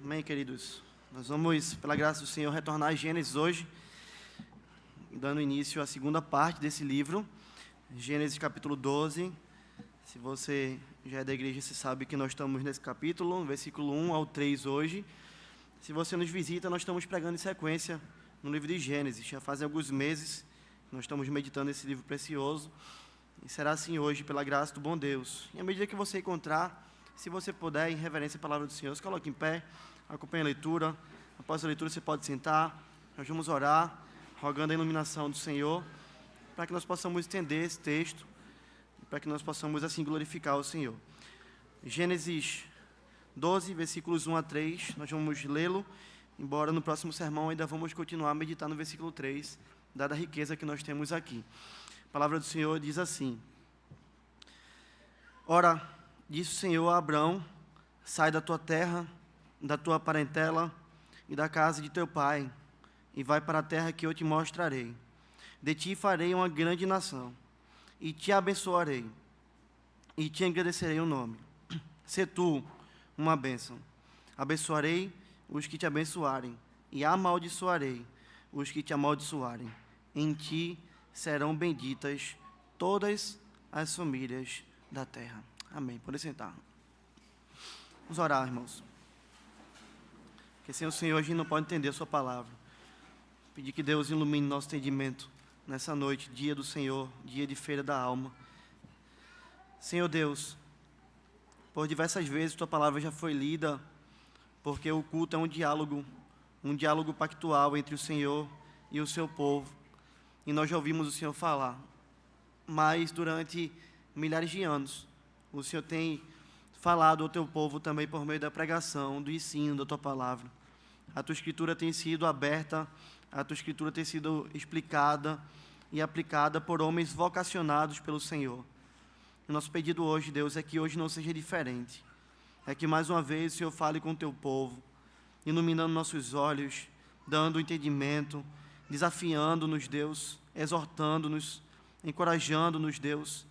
Amém, queridos? Nós vamos, pela graça do Senhor, retornar a Gênesis hoje, dando início à segunda parte desse livro, Gênesis capítulo 12. Se você já é da igreja, você sabe que nós estamos nesse capítulo, versículo 1 ao 3 hoje. Se você nos visita, nós estamos pregando em sequência no livro de Gênesis. Já fazem alguns meses que nós estamos meditando esse livro precioso. E será assim hoje, pela graça do bom Deus. E à medida que você encontrar, se você puder, em reverência à palavra do Senhor, se coloque em pé, acompanhe a leitura. Após a leitura, você pode sentar. Nós vamos orar, rogando a iluminação do Senhor, para que nós possamos entender esse texto, para que nós possamos, assim, glorificar o Senhor. Gênesis 12, versículos 1 a 3, nós vamos lê-lo, embora no próximo sermão ainda vamos continuar a meditar no versículo 3, dada a riqueza que nós temos aqui. A palavra do Senhor diz assim: Ora, disse o Senhor a Abrão: sai da tua terra, da tua parentela e da casa de teu pai, e vai para a terra que eu te mostrarei. De ti farei uma grande nação, e te abençoarei, e te engrandecerei o nome. Sê tu uma bênção. Abençoarei os que te abençoarem, e amaldiçoarei os que te amaldiçoarem. Em ti serão benditas todas as famílias da terra. Amém. Pode sentar. Vamos orar, irmãos. Porque sem o Senhor a gente não pode entender a sua palavra. Pedir que Deus ilumine nosso entendimento nessa noite, dia do Senhor, dia de feira da alma. Senhor Deus, por diversas vezes tua palavra já foi lida, porque o culto é um diálogo pactual entre o Senhor e o seu povo. E nós já ouvimos o Senhor falar. Mas durante milhares de anos, o Senhor tem falado ao teu povo também por meio da pregação, do ensino da tua palavra. A tua escritura tem sido aberta, a tua escritura tem sido explicada e aplicada por homens vocacionados pelo Senhor. O nosso pedido hoje, Deus, é que hoje não seja diferente. É que mais uma vez o Senhor fale com o teu povo, iluminando nossos olhos, dando entendimento, desafiando-nos, Deus, exortando-nos, encorajando-nos, Deus,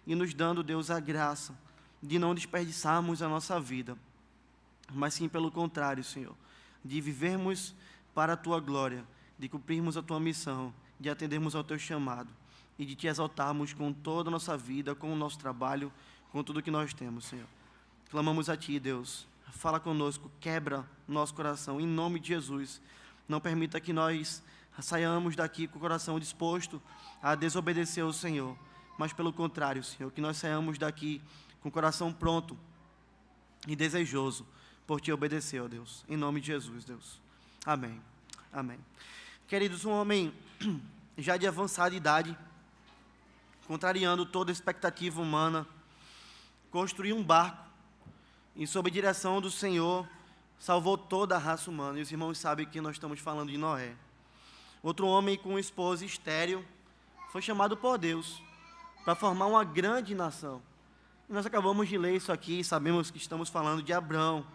e nos dando, Deus, a graça de não desperdiçarmos a nossa vida, mas sim pelo contrário, Senhor, de vivermos para a tua glória, de cumprirmos a tua missão, de atendermos ao teu chamado e de te exaltarmos com toda a nossa vida, com o nosso trabalho, com tudo que nós temos, Senhor. Clamamos a ti, Deus, fala conosco, quebra nosso coração, em nome de Jesus. Não permita que nós saiamos daqui com o coração disposto a desobedecer ao Senhor, mas pelo contrário, Senhor, que nós saiamos daqui com o coração pronto e desejoso por te obedecer, ó Deus, em nome de Jesus, Deus. Amém. Amém. Queridos, um homem já de avançada idade, contrariando toda a expectativa humana, construiu um barco e, sob a direção do Senhor, salvou toda a raça humana. E os irmãos sabem que nós estamos falando de Noé. Outro homem com uma esposa estéril foi chamado por Deus para formar uma grande nação. E nós acabamos de ler isso aqui, sabemos que estamos falando de Abrão.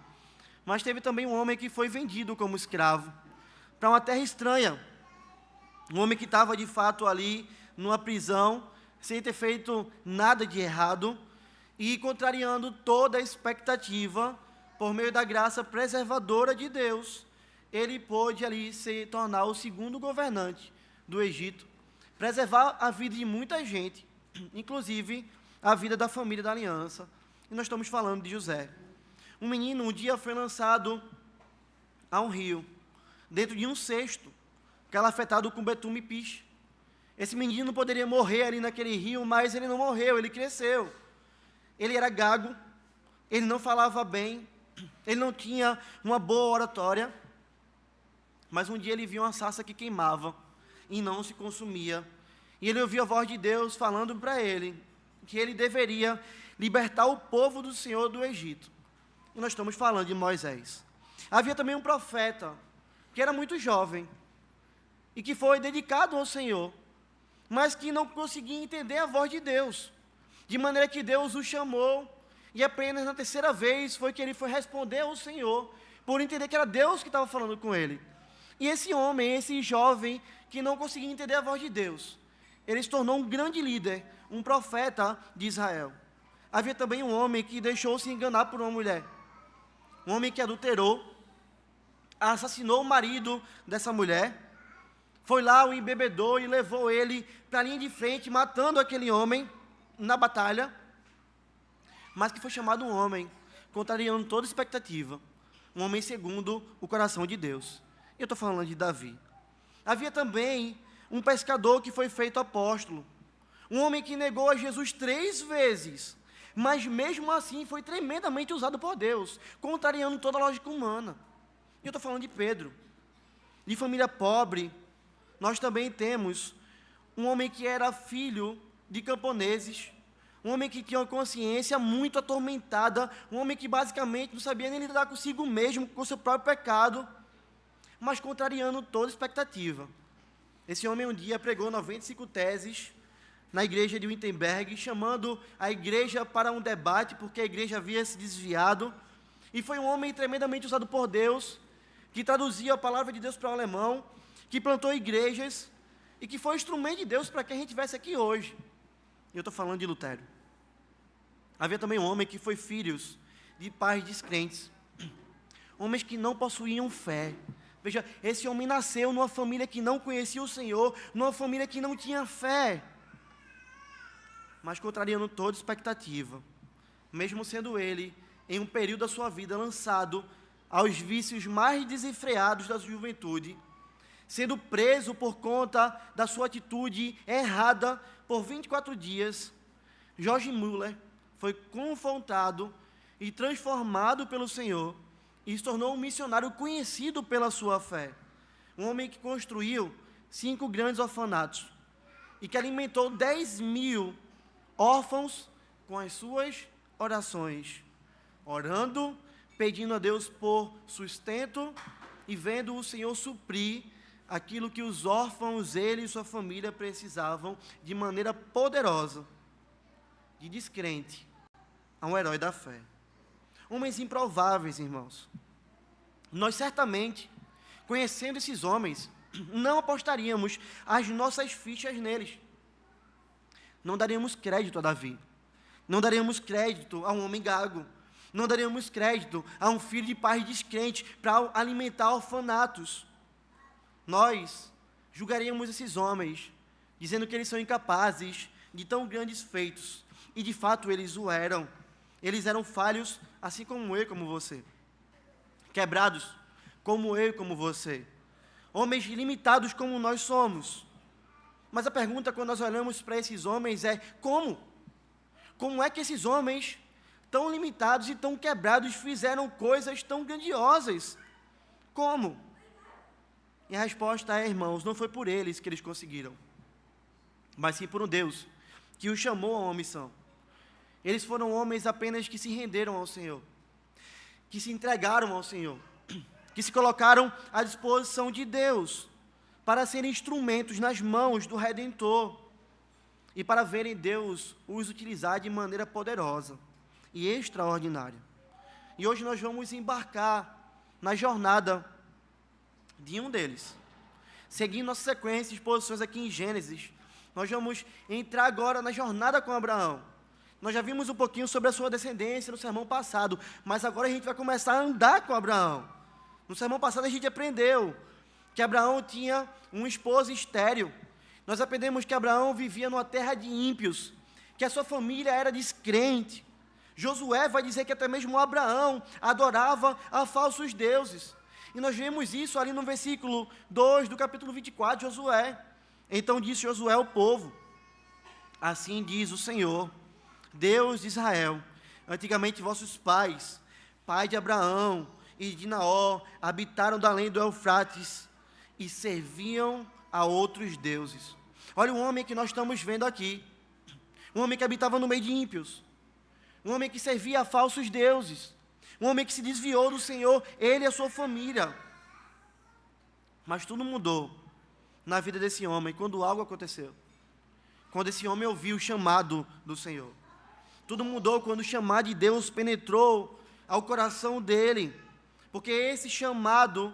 Mas teve também um homem que foi vendido como escravo para uma terra estranha. Um homem que estava de fato ali numa prisão, sem ter feito nada de errado e contrariando toda a expectativa, por meio da graça preservadora de Deus, ele pôde ali se tornar o segundo governante do Egito, preservar a vida de muita gente, inclusive a vida da família da aliança. E nós estamos falando de José. Um menino um dia foi lançado a um rio, dentro de um cesto, calafetado com betume e piche. Esse menino poderia morrer ali naquele rio, mas ele não morreu, ele cresceu. Ele era gago, ele não falava bem, ele não tinha uma boa oratória, mas um dia ele viu uma sarça que queimava e não se consumia. E ele ouviu a voz de Deus falando para ele que ele deveria libertar o povo do Senhor do Egito. E nós estamos falando de Moisés. Havia também um profeta, que era muito jovem, e que foi dedicado ao Senhor, mas que não conseguia entender a voz de Deus, de maneira que Deus o chamou, e apenas na terceira vez foi que ele foi responder ao Senhor, por entender que era Deus que estava falando com ele. E esse homem, esse jovem, que não conseguia entender a voz de Deus, ele se tornou um grande líder, um profeta de Israel. Havia também um homem que deixou-se enganar por uma mulher, um homem que adulterou, assassinou o marido dessa mulher, foi lá, o embebedou e levou ele para a linha de frente, matando aquele homem na batalha, mas que foi chamado um homem, contrariando toda expectativa, um homem segundo o coração de Deus. Eu estou falando de Davi. Havia também um pescador que foi feito apóstolo, um homem que negou a Jesus 3 vezes, mas mesmo assim foi tremendamente usado por Deus, contrariando toda a lógica humana. Eu estou falando de Pedro. De família pobre, nós também temos um homem que era filho de camponeses, um homem que tinha uma consciência muito atormentada, um homem que basicamente não sabia nem lidar consigo mesmo, com o seu próprio pecado, mas contrariando toda expectativa. Esse homem um dia pregou 95 teses na igreja de Wittenberg, chamando a igreja para um debate, porque a igreja havia se desviado, e foi um homem tremendamente usado por Deus, que traduzia a palavra de Deus para o alemão, que plantou igrejas, e que foi instrumento de Deus para que a gente estivesse aqui hoje. Eu estou falando de Lutero. Havia também um homem que foi filho de pais descrentes, homens que não possuíam fé. Veja, esse homem nasceu numa família que não conhecia o Senhor, numa família que não tinha fé, mas contrariando toda expectativa, mesmo sendo ele, em um período da sua vida, lançado aos vícios mais desenfreados da juventude, sendo preso por conta da sua atitude errada por 24 dias, George Muller foi confrontado e transformado pelo Senhor e se tornou um missionário conhecido pela sua fé. Um homem que construiu 5 grandes orfanatos e que alimentou 10.000 órfãos com as suas orações, orando, pedindo a Deus por sustento e vendo o Senhor suprir aquilo que os órfãos, ele e sua família precisavam de maneira poderosa, de descrente a um herói da fé. Homens improváveis, irmãos. Nós certamente, conhecendo esses homens, não apostaríamos as nossas fichas neles. Não daríamos crédito a Davi. Não daríamos crédito a um homem gago. Não daríamos crédito a um filho de pais descrentes para alimentar orfanatos. Nós julgaríamos esses homens, dizendo que eles são incapazes de tão grandes feitos. E de fato eles o eram. Eles eram falhos, assim como eu e como você. Quebrados, como eu e como você. Homens limitados como nós somos. Mas a pergunta quando nós olhamos para esses homens é: como? Como é que esses homens, tão limitados e tão quebrados, fizeram coisas tão grandiosas? Como? E a resposta é, irmãos, não foi por eles que eles conseguiram, mas sim por um Deus que os chamou a uma missão. Eles foram homens apenas que se renderam ao Senhor, que se entregaram ao Senhor, que se colocaram à disposição de Deus para serem instrumentos nas mãos do Redentor e para verem Deus os utilizar de maneira poderosa e extraordinária. E hoje nós vamos embarcar na jornada de um deles. Seguindo nossa sequência de exposições aqui em Gênesis, nós vamos entrar agora na jornada com Abraão. Nós já vimos um pouquinho sobre a sua descendência no sermão passado, mas agora a gente vai começar a andar com Abraão. No sermão passado a gente aprendeu que Abraão tinha uma esposa estéril. Nós aprendemos que Abraão vivia numa terra de ímpios, que a sua família era descrente. Josué vai dizer que até mesmo Abraão adorava a falsos deuses. E nós vemos isso ali no versículo 2 do capítulo 24 de Josué. Então disse Josué ao povo: assim diz o Senhor, Deus de Israel, antigamente vossos pais, pai de Abraão e de Naó, habitaram da além do Eufrates e serviam a outros deuses. Olha o homem que nós estamos vendo aqui, um homem que habitava no meio de ímpios, um homem que servia a falsos deuses, um homem que se desviou do Senhor, ele e a sua família. Mas tudo mudou na vida desse homem quando algo aconteceu, quando esse homem ouviu o chamado do Senhor. Tudo mudou quando o chamado de Deus penetrou ao coração dele, porque esse chamado,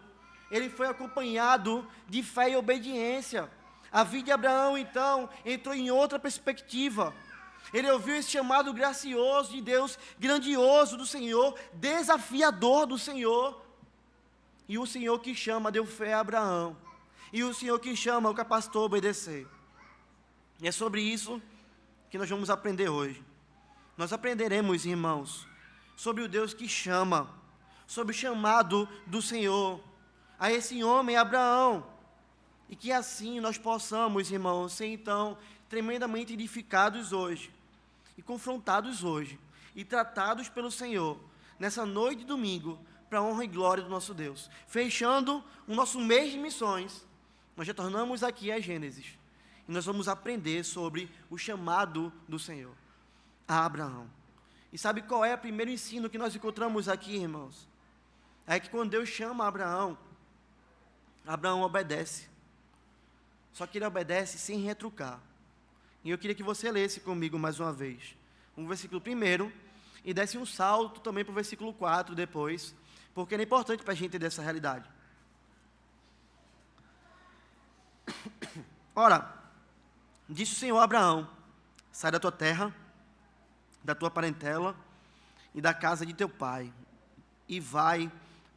ele foi acompanhado de fé e obediência. A vida de Abraão, então, entrou em outra perspectiva. Ele ouviu esse chamado gracioso de Deus, grandioso do Senhor, desafiador do Senhor, E o Senhor que chama deu fé a Abraão. E o Senhor que chama o capacitou a obedecer. E é sobre isso que nós vamos aprender hoje. Nós aprenderemos, irmãos, sobre o Deus que chama, sobre o chamado do Senhor a esse homem, Abraão. E que assim nós possamos, irmãos, ser então tremendamente edificados hoje, e confrontados hoje, e tratados pelo Senhor, nessa noite de domingo, para a honra e glória do nosso Deus. Fechando o nosso mês de missões, nós retornamos aqui a Gênesis, e nós vamos aprender sobre o chamado do Senhor a Abraão. E sabe qual é o primeiro ensino que nós encontramos aqui, irmãos? É que quando Deus chama Abraão, Abraão obedece. Só que ele obedece sem retrucar. E eu queria que você lesse comigo mais uma vez o versículo 1 e desse um salto também para o versículo 4 depois, porque é importante para a gente entender essa realidade. Ora, disse o Senhor a Abraão: sai da tua terra, da tua parentela e da casa de teu pai, e vai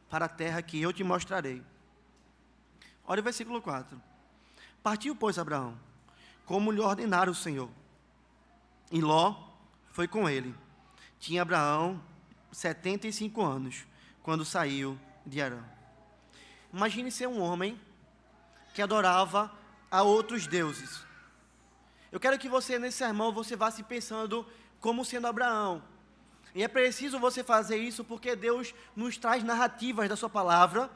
para a terra que eu te mostrarei. Olha o versículo 4. Partiu, pois, Abraão, como lhe ordenara o Senhor, e Ló foi com ele. Tinha Abraão 75 anos, quando saiu de Harã. Imagine ser um homem que adorava a outros deuses. Eu quero que você, nesse sermão, você vá se pensando como sendo Abraão. E é preciso você fazer isso porque Deus nos traz narrativas da sua palavra,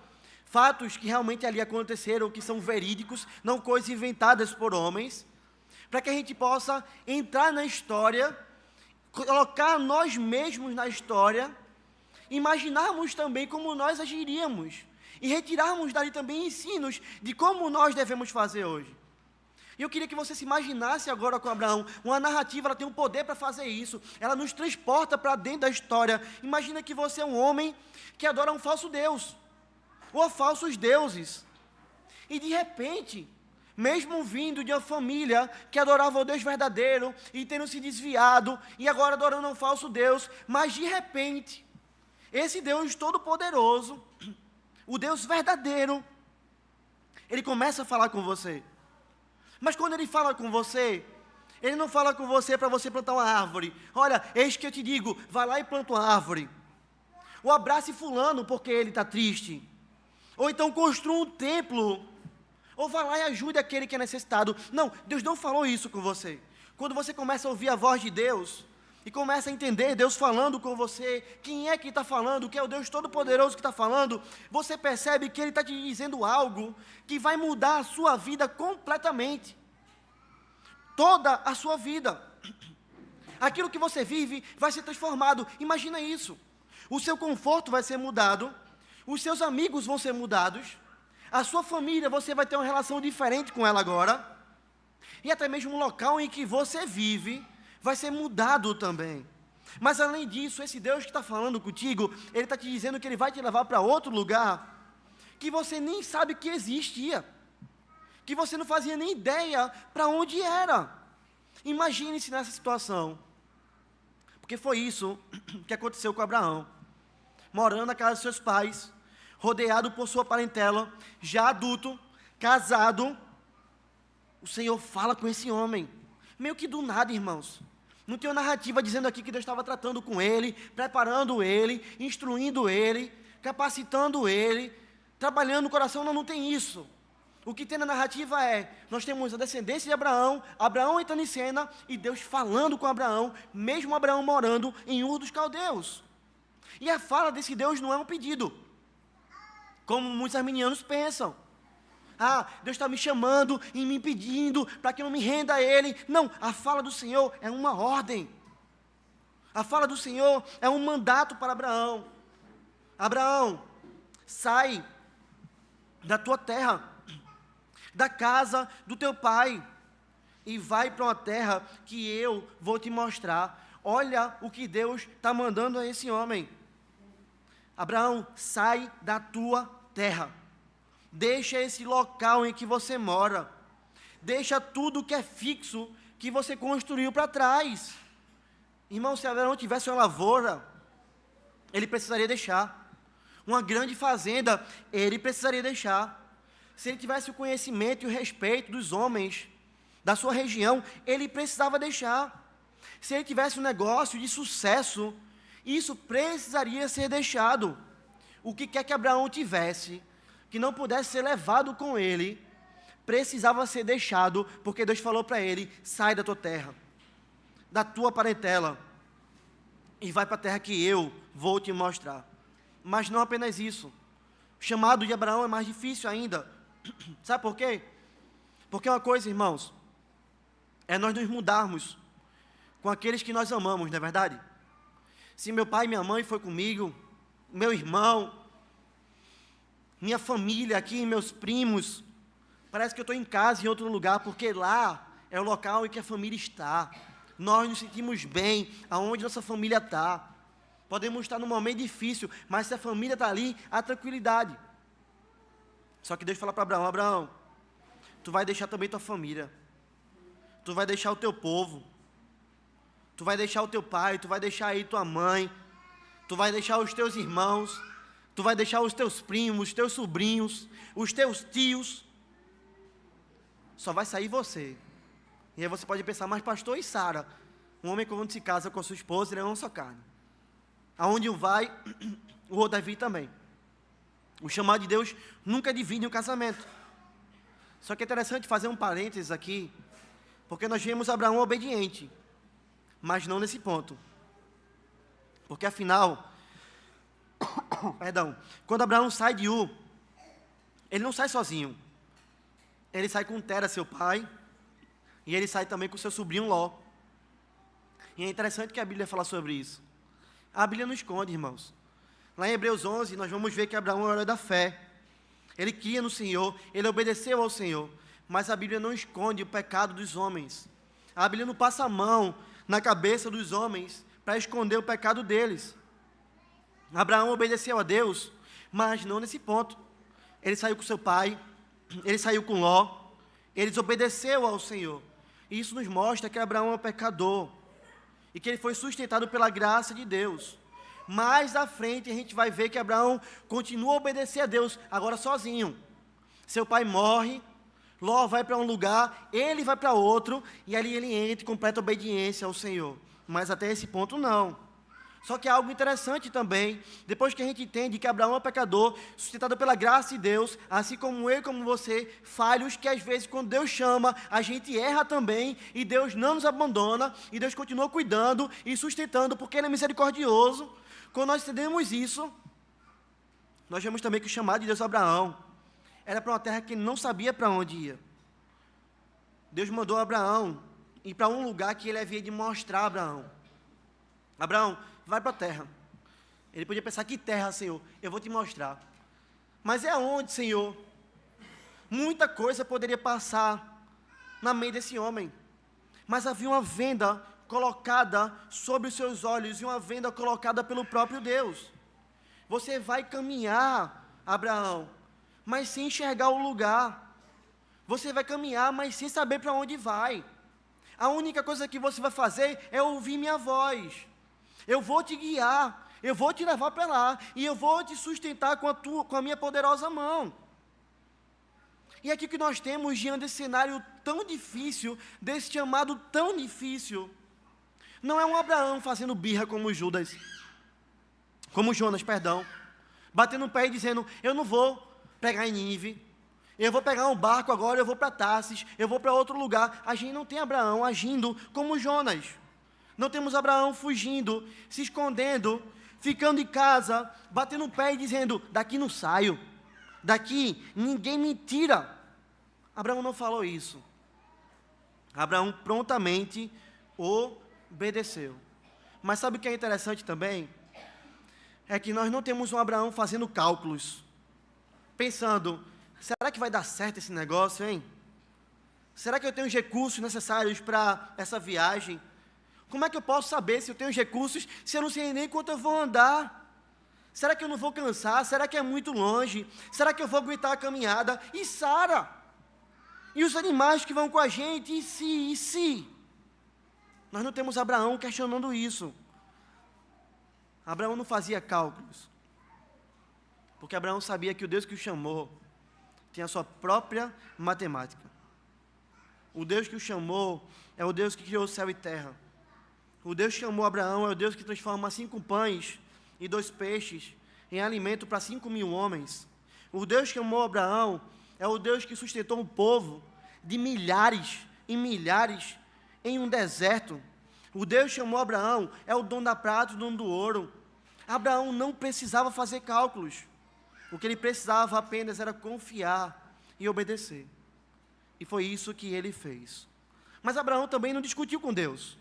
fatos que realmente ali aconteceram, que são verídicos, não coisas inventadas por homens, para que a gente possa entrar na história, colocar nós mesmos na história, imaginarmos também como nós agiríamos, e retirarmos dali também ensinos de como nós devemos fazer hoje. E eu queria que você se imaginasse agora com Abraão. Uma narrativa, ela tem o poder para fazer isso. Ela nos transporta para dentro da história. Imagina que você é um homem que adora um falso Deus, ou a falsos deuses. E de repente, mesmo vindo de uma família que adorava o Deus verdadeiro, e tendo se desviado, e agora adorando um falso Deus, mas de repente, esse Deus todo-poderoso, o Deus verdadeiro, ele começa a falar com você. Mas quando ele fala com você, ele não fala com você para você plantar uma árvore. Olha, eis que eu te digo, vai lá e planta uma árvore. Ou abrace fulano porque ele está triste. Ou então construa um templo. Ou vá lá e ajude aquele que é necessitado. Não, Deus não falou isso com você. Quando você começa a ouvir a voz de Deus, e começa a entender Deus falando com você, quem é que está falando, que é o Deus Todo-Poderoso que está falando, você percebe que Ele está te dizendo algo que vai mudar a sua vida completamente. Toda a sua vida. Aquilo que você vive vai ser transformado. Imagina isso. O seu conforto vai ser mudado, os seus amigos vão ser mudados, a sua família, você vai ter uma relação diferente com ela agora, e até mesmo o local em que você vive vai ser mudado também. Mas além disso, esse Deus que está falando contigo, Ele está te dizendo que Ele vai te levar para outro lugar, que você nem sabe que existia, que você não fazia nem ideia para onde era. Imagine-se nessa situação, porque foi isso que aconteceu com Abraão, morando na casa dos seus pais, rodeado por sua parentela, já adulto, casado. O Senhor fala com esse homem, meio que do nada, irmãos. Não tem uma narrativa dizendo aqui que Deus estava tratando com ele, preparando ele, instruindo ele, capacitando ele, trabalhando no coração. Não tem isso. O que tem na narrativa é, nós temos a descendência de Abraão, Abraão entrando em cena, e Deus falando com Abraão, mesmo Abraão morando em Ur dos Caldeus. E a fala desse Deus não é um pedido, como muitos arminianos pensam. Ah, Deus está me chamando e me pedindo para que eu não me renda a Ele. Não, a fala do Senhor é uma ordem. A fala do Senhor é um mandato para Abraão. Abraão, sai da tua terra, da casa do teu pai, e vai para uma terra que eu vou te mostrar. Olha o que Deus está mandando a esse homem. Abraão, sai da tua terra. Deixa esse local em que você mora. Deixa tudo que é fixo, que você construiu para trás. Irmão, se Abraão tivesse uma lavoura, ele precisaria deixar. uma grande fazenda, ele precisaria deixar. Se ele tivesse o conhecimento e o respeito dos homens da sua região, ele precisava deixar. Se ele tivesse um negócio de sucesso, isso precisaria ser deixado. O que quer que Abraão tivesse, que não pudesse ser levado com ele, precisava ser deixado, porque Deus falou para ele: sai da tua terra, da tua parentela, e vai para a terra que eu vou te mostrar. Mas não apenas isso, o chamado de Abraão é mais difícil ainda. Sabe por quê? Porque uma coisa, irmãos, é nós nos mudarmos com aqueles que nós amamos, não é verdade? Se meu pai e minha mãe foi comigo, meu irmão, minha família aqui, meus primos, parece que eu estou em casa em outro lugar, porque lá é o local em que a família está. Nós nos sentimos bem aonde nossa família está. Podemos estar num momento difícil, mas se a família está ali, há tranquilidade. Só que Deus fala para Abraão: Abraão, tu vai deixar também tua família, tu vai deixar o teu povo, tu vai deixar o teu pai, tu vai deixar aí tua mãe, tu vai deixar os teus irmãos, tu vai deixar os teus primos, os teus sobrinhos, os teus tios, só vai sair você. E aí você pode pensar: mas pastor, e Sara? Um homem quando se casa com a sua esposa, ele é uma só carne. Aonde um vai, o outro deve ir também. O chamado de Deus nunca divide um casamento. Só que é interessante fazer um parênteses aqui, porque nós vemos Abraão obediente, mas não nesse ponto. Porque afinal, quando Abraão sai de Ur, ele não sai sozinho. Ele sai com Tera, seu pai, e ele sai também com seu sobrinho Ló. E é interessante que a Bíblia fala sobre isso. A Bíblia não esconde, irmãos. Lá em Hebreus 11, nós vamos ver que Abraão é o herói da fé. Ele cria no Senhor, ele obedeceu ao Senhor. Mas a Bíblia não esconde o pecado dos homens. A Bíblia não passa a mão na cabeça dos homens para esconder o pecado deles. Abraão obedeceu a Deus, mas não nesse ponto. Ele saiu com seu pai, ele saiu com Ló, ele desobedeceu ao Senhor. E isso nos mostra que Abraão é um pecador e que ele foi sustentado pela graça de Deus. Mais à frente a gente vai ver que Abraão continua a obedecer a Deus, agora sozinho. Seu pai morre, Ló vai para um lugar, ele vai para outro, e ali ele entra em completa obediência ao Senhor. Mas até esse ponto não. Só que há algo interessante também, depois que a gente entende que Abraão é pecador, sustentado pela graça de Deus, assim como eu e como você, falhos que às vezes quando Deus chama, a gente erra também, e Deus não nos abandona, e Deus continua cuidando e sustentando, porque Ele é misericordioso. Quando nós entendemos isso, nós vemos também que o chamado de Deus a Abraão era para uma terra que ele não sabia para onde ia. Deus mandou Abraão ir para um lugar que ele havia de mostrar a Abraão. Abraão, vai para a terra. Ele podia pensar: que terra, Senhor? Eu vou te mostrar. Mas é aonde, Senhor? Muita coisa poderia passar na mente desse homem. Mas havia uma venda colocada sobre os seus olhos, e uma venda colocada pelo próprio Deus. Você vai caminhar, Abraão, mas sem enxergar o lugar. Você vai caminhar, mas sem saber para onde vai. A única coisa que você vai fazer é ouvir minha voz. Eu vou te guiar, eu vou te levar para lá, e eu vou te sustentar com a minha poderosa mão. E aqui que nós temos, diante desse cenário tão difícil, desse chamado tão difícil, não é um Abraão fazendo birra como Jonas, batendo o pé e dizendo: eu não vou pegar em Nínive, eu vou pegar um barco agora, eu vou para Tarsis, eu vou para outro lugar. A gente não tem Abraão agindo como Jonas. Não temos Abraão fugindo, se escondendo, ficando em casa, batendo o pé e dizendo: daqui não saio, daqui ninguém me tira. Abraão não falou isso. Abraão prontamente obedeceu. Mas sabe o que é interessante também? É que nós não temos um Abraão fazendo cálculos, pensando: será que vai dar certo esse negócio, hein? Será que eu tenho os recursos necessários para essa viagem? Como é que eu posso saber se eu tenho os recursos, se eu não sei nem quanto eu vou andar? Será que eu não vou cansar? Será que é muito longe? Será que eu vou aguentar a caminhada? E Sara? E os animais que vão com a gente? E se? Nós não temos Abraão questionando isso. Abraão não fazia cálculos. Porque Abraão sabia que o Deus que o chamou tinha a sua própria matemática. O Deus que o chamou é o Deus que criou o céu e terra. O Deus que chamou Abraão é o Deus que transforma 5 pães e 2 peixes em alimento para 5.000 homens. O Deus que chamou Abraão é o Deus que sustentou um povo de milhares e milhares em um deserto. O Deus que chamou Abraão é o dono da prata e o dono do ouro. Abraão não precisava fazer cálculos. O que ele precisava apenas era confiar e obedecer. E foi isso que ele fez. Mas Abraão também não discutiu com Deus,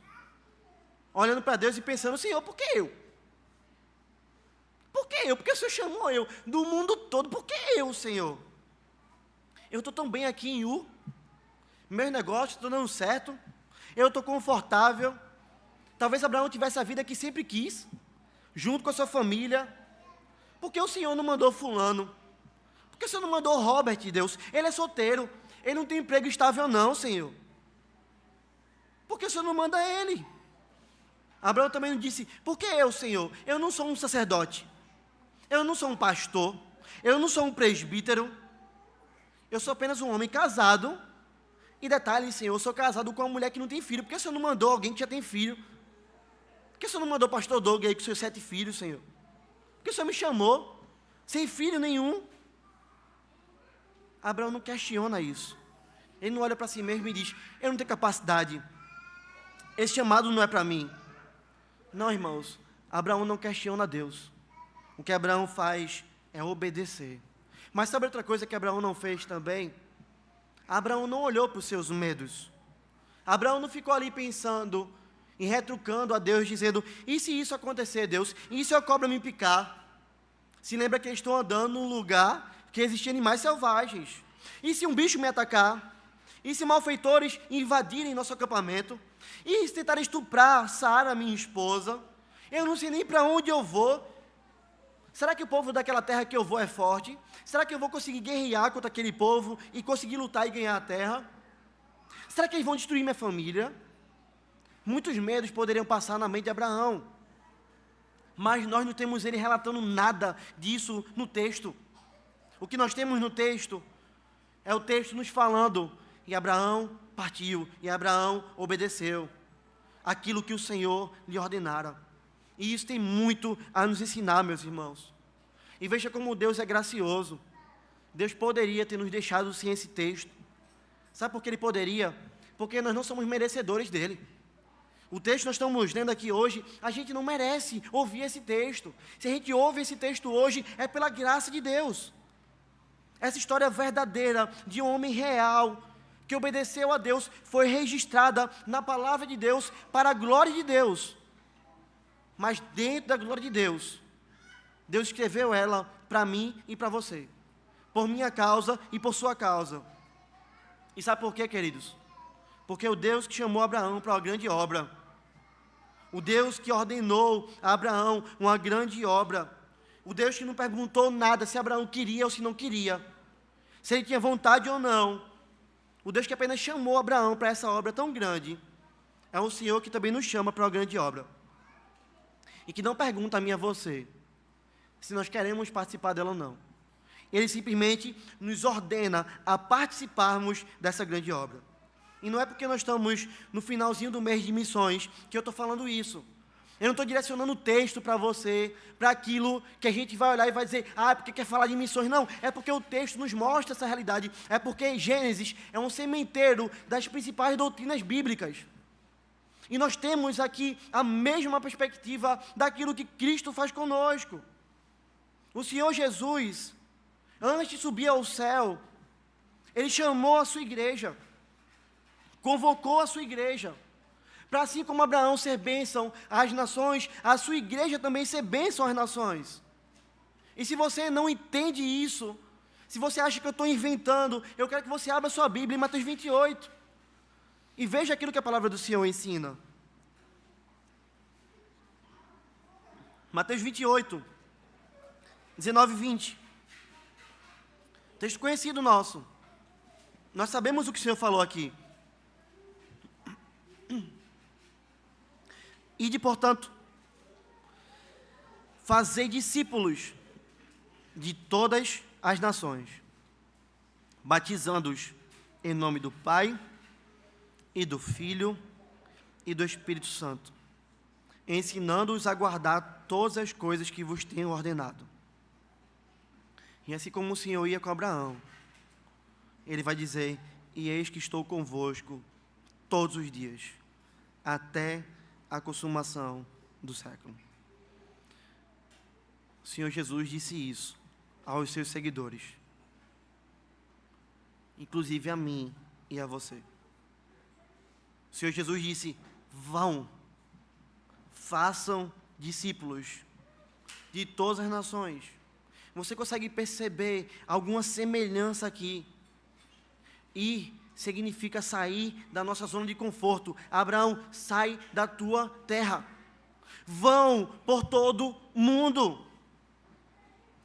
olhando para Deus e pensando: Senhor, por que eu? Por que eu? Por que o Senhor chamou eu do mundo todo? Por que eu, Senhor? Eu estou tão bem aqui em U, meus negócios estão dando certo, eu estou confortável. Talvez Abraão tivesse a vida que sempre quis, junto com a sua família. Por que o Senhor não mandou fulano? Por que o Senhor não mandou Robert, Deus? Ele é solteiro, ele não tem emprego estável não, Senhor. Por que o Senhor não manda ele? Abraão também não disse: por que eu, Senhor? Eu não sou um sacerdote, eu não sou um pastor, eu não sou um presbítero, eu sou apenas um homem casado. E detalhe, Senhor, eu sou casado com uma mulher que não tem filho. Por que o Senhor não mandou alguém que já tem filho? Por que o Senhor não mandou o pastor Doug aí com seus 7 filhos, Senhor? Por que o Senhor me chamou sem filho nenhum? Abraão não questiona isso. Ele não olha para si mesmo e diz: eu não tenho capacidade, esse chamado não é para mim. Não, irmãos, Abraão não questiona Deus. O que Abraão faz é obedecer. Mas sabe outra coisa que Abraão não fez também? Abraão não olhou para os seus medos. Abraão não ficou ali pensando e retrucando a Deus, dizendo: e se isso acontecer, Deus? E se a cobra me picar? Se lembra que eles estão andando num lugar que existem animais selvagens. E se um bicho me atacar? E se malfeitores invadirem nosso acampamento? E se tentarem estuprar Sara, minha esposa? Eu não sei nem para onde eu vou. Será que o povo daquela terra que eu vou é forte? Será que eu vou conseguir guerrear contra aquele povo e conseguir lutar e ganhar a terra? Será que eles vão destruir minha família? Muitos medos poderiam passar na mente de Abraão, mas nós não temos ele relatando nada disso no texto. O que nós temos no texto é o texto nos falando: e Abraão partiu, e Abraão obedeceu aquilo que o Senhor lhe ordenara. E isso tem muito a nos ensinar, meus irmãos. E veja como Deus é gracioso. Deus poderia ter nos deixado sem esse texto. Sabe por que Ele poderia? Porque nós não somos merecedores dele. O texto que nós estamos lendo aqui hoje, a gente não merece ouvir esse texto. Se a gente ouve esse texto hoje, é pela graça de Deus. Essa história verdadeira de um homem real, que obedeceu a Deus, foi registrada na palavra de Deus, para a glória de Deus. Mas dentro da glória de Deus, Deus escreveu ela para mim e para você, por minha causa e por sua causa. E sabe por quê, queridos? Porque o Deus que chamou Abraão para uma grande obra, o Deus que ordenou a Abraão uma grande obra, o Deus que não perguntou nada se Abraão queria ou se não queria, se ele tinha vontade ou não, o Deus que apenas chamou Abraão para essa obra tão grande, é um Senhor que também nos chama para uma grande obra. E que não pergunta a mim e a você se nós queremos participar dela ou não. Ele simplesmente nos ordena a participarmos dessa grande obra. E não é porque nós estamos no finalzinho do mês de missões que eu estou falando isso. Eu não estou direcionando o texto para você, para aquilo que a gente vai olhar e vai dizer: ah, porque quer falar de missões. Não, é porque o texto nos mostra essa realidade. É porque Gênesis é um sementeiro das principais doutrinas bíblicas. E nós temos aqui a mesma perspectiva daquilo que Cristo faz conosco. O Senhor Jesus, antes de subir ao céu, Ele chamou a sua igreja, convocou a sua igreja, para assim como Abraão ser bênção às nações, a sua igreja também ser bênção às nações. E se você não entende isso, se você acha que eu estou inventando, eu quero que você abra sua Bíblia em Mateus 28. E veja aquilo que a palavra do Senhor ensina. Mateus 28, 19 e 20. Texto conhecido nosso. Nós sabemos o que o Senhor falou aqui. Ide, portanto, fazei discípulos de todas as nações, batizando-os em nome do Pai, e do Filho, e do Espírito Santo, ensinando-os a guardar todas as coisas que vos tenho ordenado. E assim como o Senhor ia com Abraão, Ele vai dizer: e eis que estou convosco todos os dias, até a consumação do século. O Senhor Jesus disse isso aos seus seguidores, inclusive a mim e a você. O Senhor Jesus disse: vão, façam discípulos de todas as nações. Você consegue perceber alguma semelhança aqui? Ir significa sair da nossa zona de conforto. Abraão, sai da tua terra. Vão por todo mundo.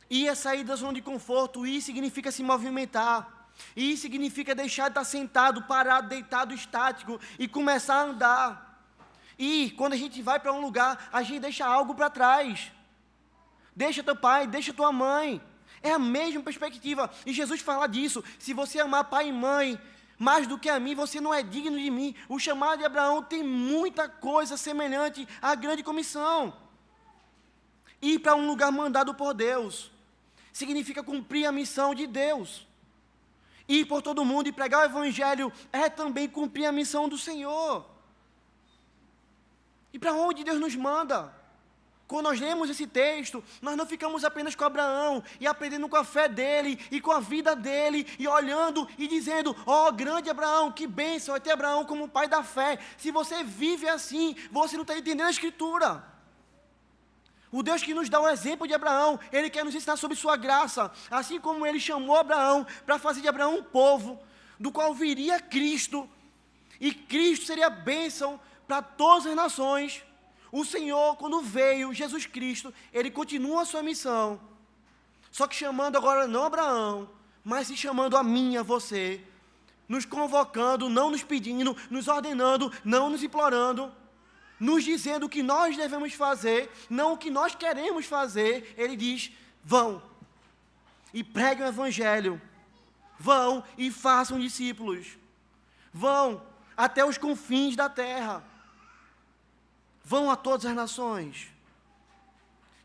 Ir é sair da zona de conforto. Ir significa se movimentar. Ir significa deixar de estar sentado, parado, deitado, estático e começar a andar. Ir, quando a gente vai para um lugar, a gente deixa algo para trás. Deixa teu pai, deixa tua mãe. É a mesma perspectiva. E Jesus fala disso. Se você amar pai e mãe mais do que a mim, você não é digno de mim. O chamado de Abraão tem muita coisa semelhante à grande comissão. Ir para um lugar mandado por Deus significa cumprir a missão de Deus. Ir por todo mundo e pregar o Evangelho é também cumprir a missão do Senhor. E para onde Deus nos manda? Quando nós lemos esse texto, nós não ficamos apenas com Abraão e aprendendo com a fé dele e com a vida dele e olhando e dizendo: ó, grande Abraão, que bênção é ter Abraão como pai da fé. Se você vive assim, você não está entendendo a Escritura. O Deus que nos dá o exemplo de Abraão, Ele quer nos ensinar sobre sua graça, assim como Ele chamou Abraão para fazer de Abraão um povo, do qual viria Cristo, e Cristo seria bênção para todas as nações. O Senhor, quando veio, Jesus Cristo, Ele continua a sua missão, só que chamando agora não Abraão, mas se chamando a mim e a você, nos convocando, não nos pedindo, nos ordenando, não nos implorando, nos dizendo o que nós devemos fazer, não o que nós queremos fazer. Ele diz: vão e preguem o Evangelho, vão e façam discípulos, vão até os confins da terra, vão a todas as nações.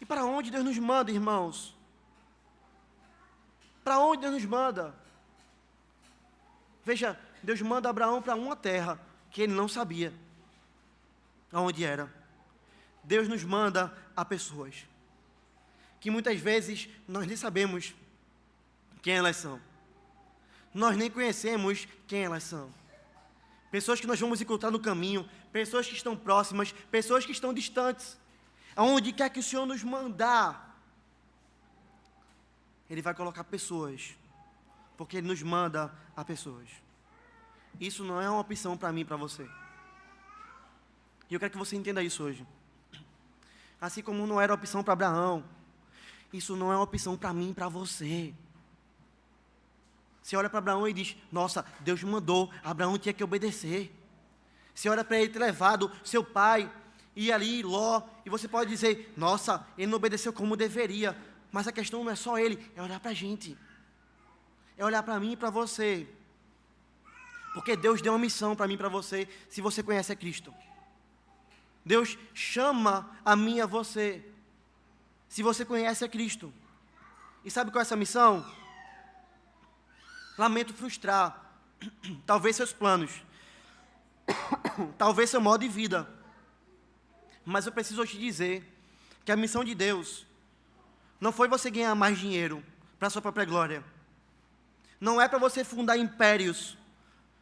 E para onde Deus nos manda, irmãos? Para onde Deus nos manda? Veja, Deus manda Abraão para uma terra que ele não sabia aonde era. Deus nos manda a pessoas que muitas vezes nós nem sabemos quem elas são. Nós nem conhecemos quem elas são. Pessoas que nós vamos encontrar no caminho, pessoas que estão próximas, pessoas que estão distantes. Aonde quer que o Senhor nos mandar, Ele vai colocar pessoas, porque Ele nos manda a pessoas. Isso não é uma opção para mim e para você. E eu quero que você entenda isso hoje. Assim como não era opção para Abraão, isso não é uma opção para mim e para você. Você olha para Abraão e diz: nossa, Deus mandou, Abraão tinha que obedecer. Você olha para ele ter levado seu pai, e ali Ló, e você pode dizer: nossa, ele não obedeceu como deveria. Mas a questão não é só ele, é olhar para a gente. É olhar para mim e para você. Porque Deus deu uma missão para mim e para você, se você conhece a Cristo. Deus chama a mim e a você, se você conhece a Cristo. E sabe qual é essa missão? Lamento frustrar, talvez seus planos, talvez seu modo de vida, mas eu preciso te dizer que a missão de Deus não foi você ganhar mais dinheiro para a sua própria glória, não é para você fundar impérios,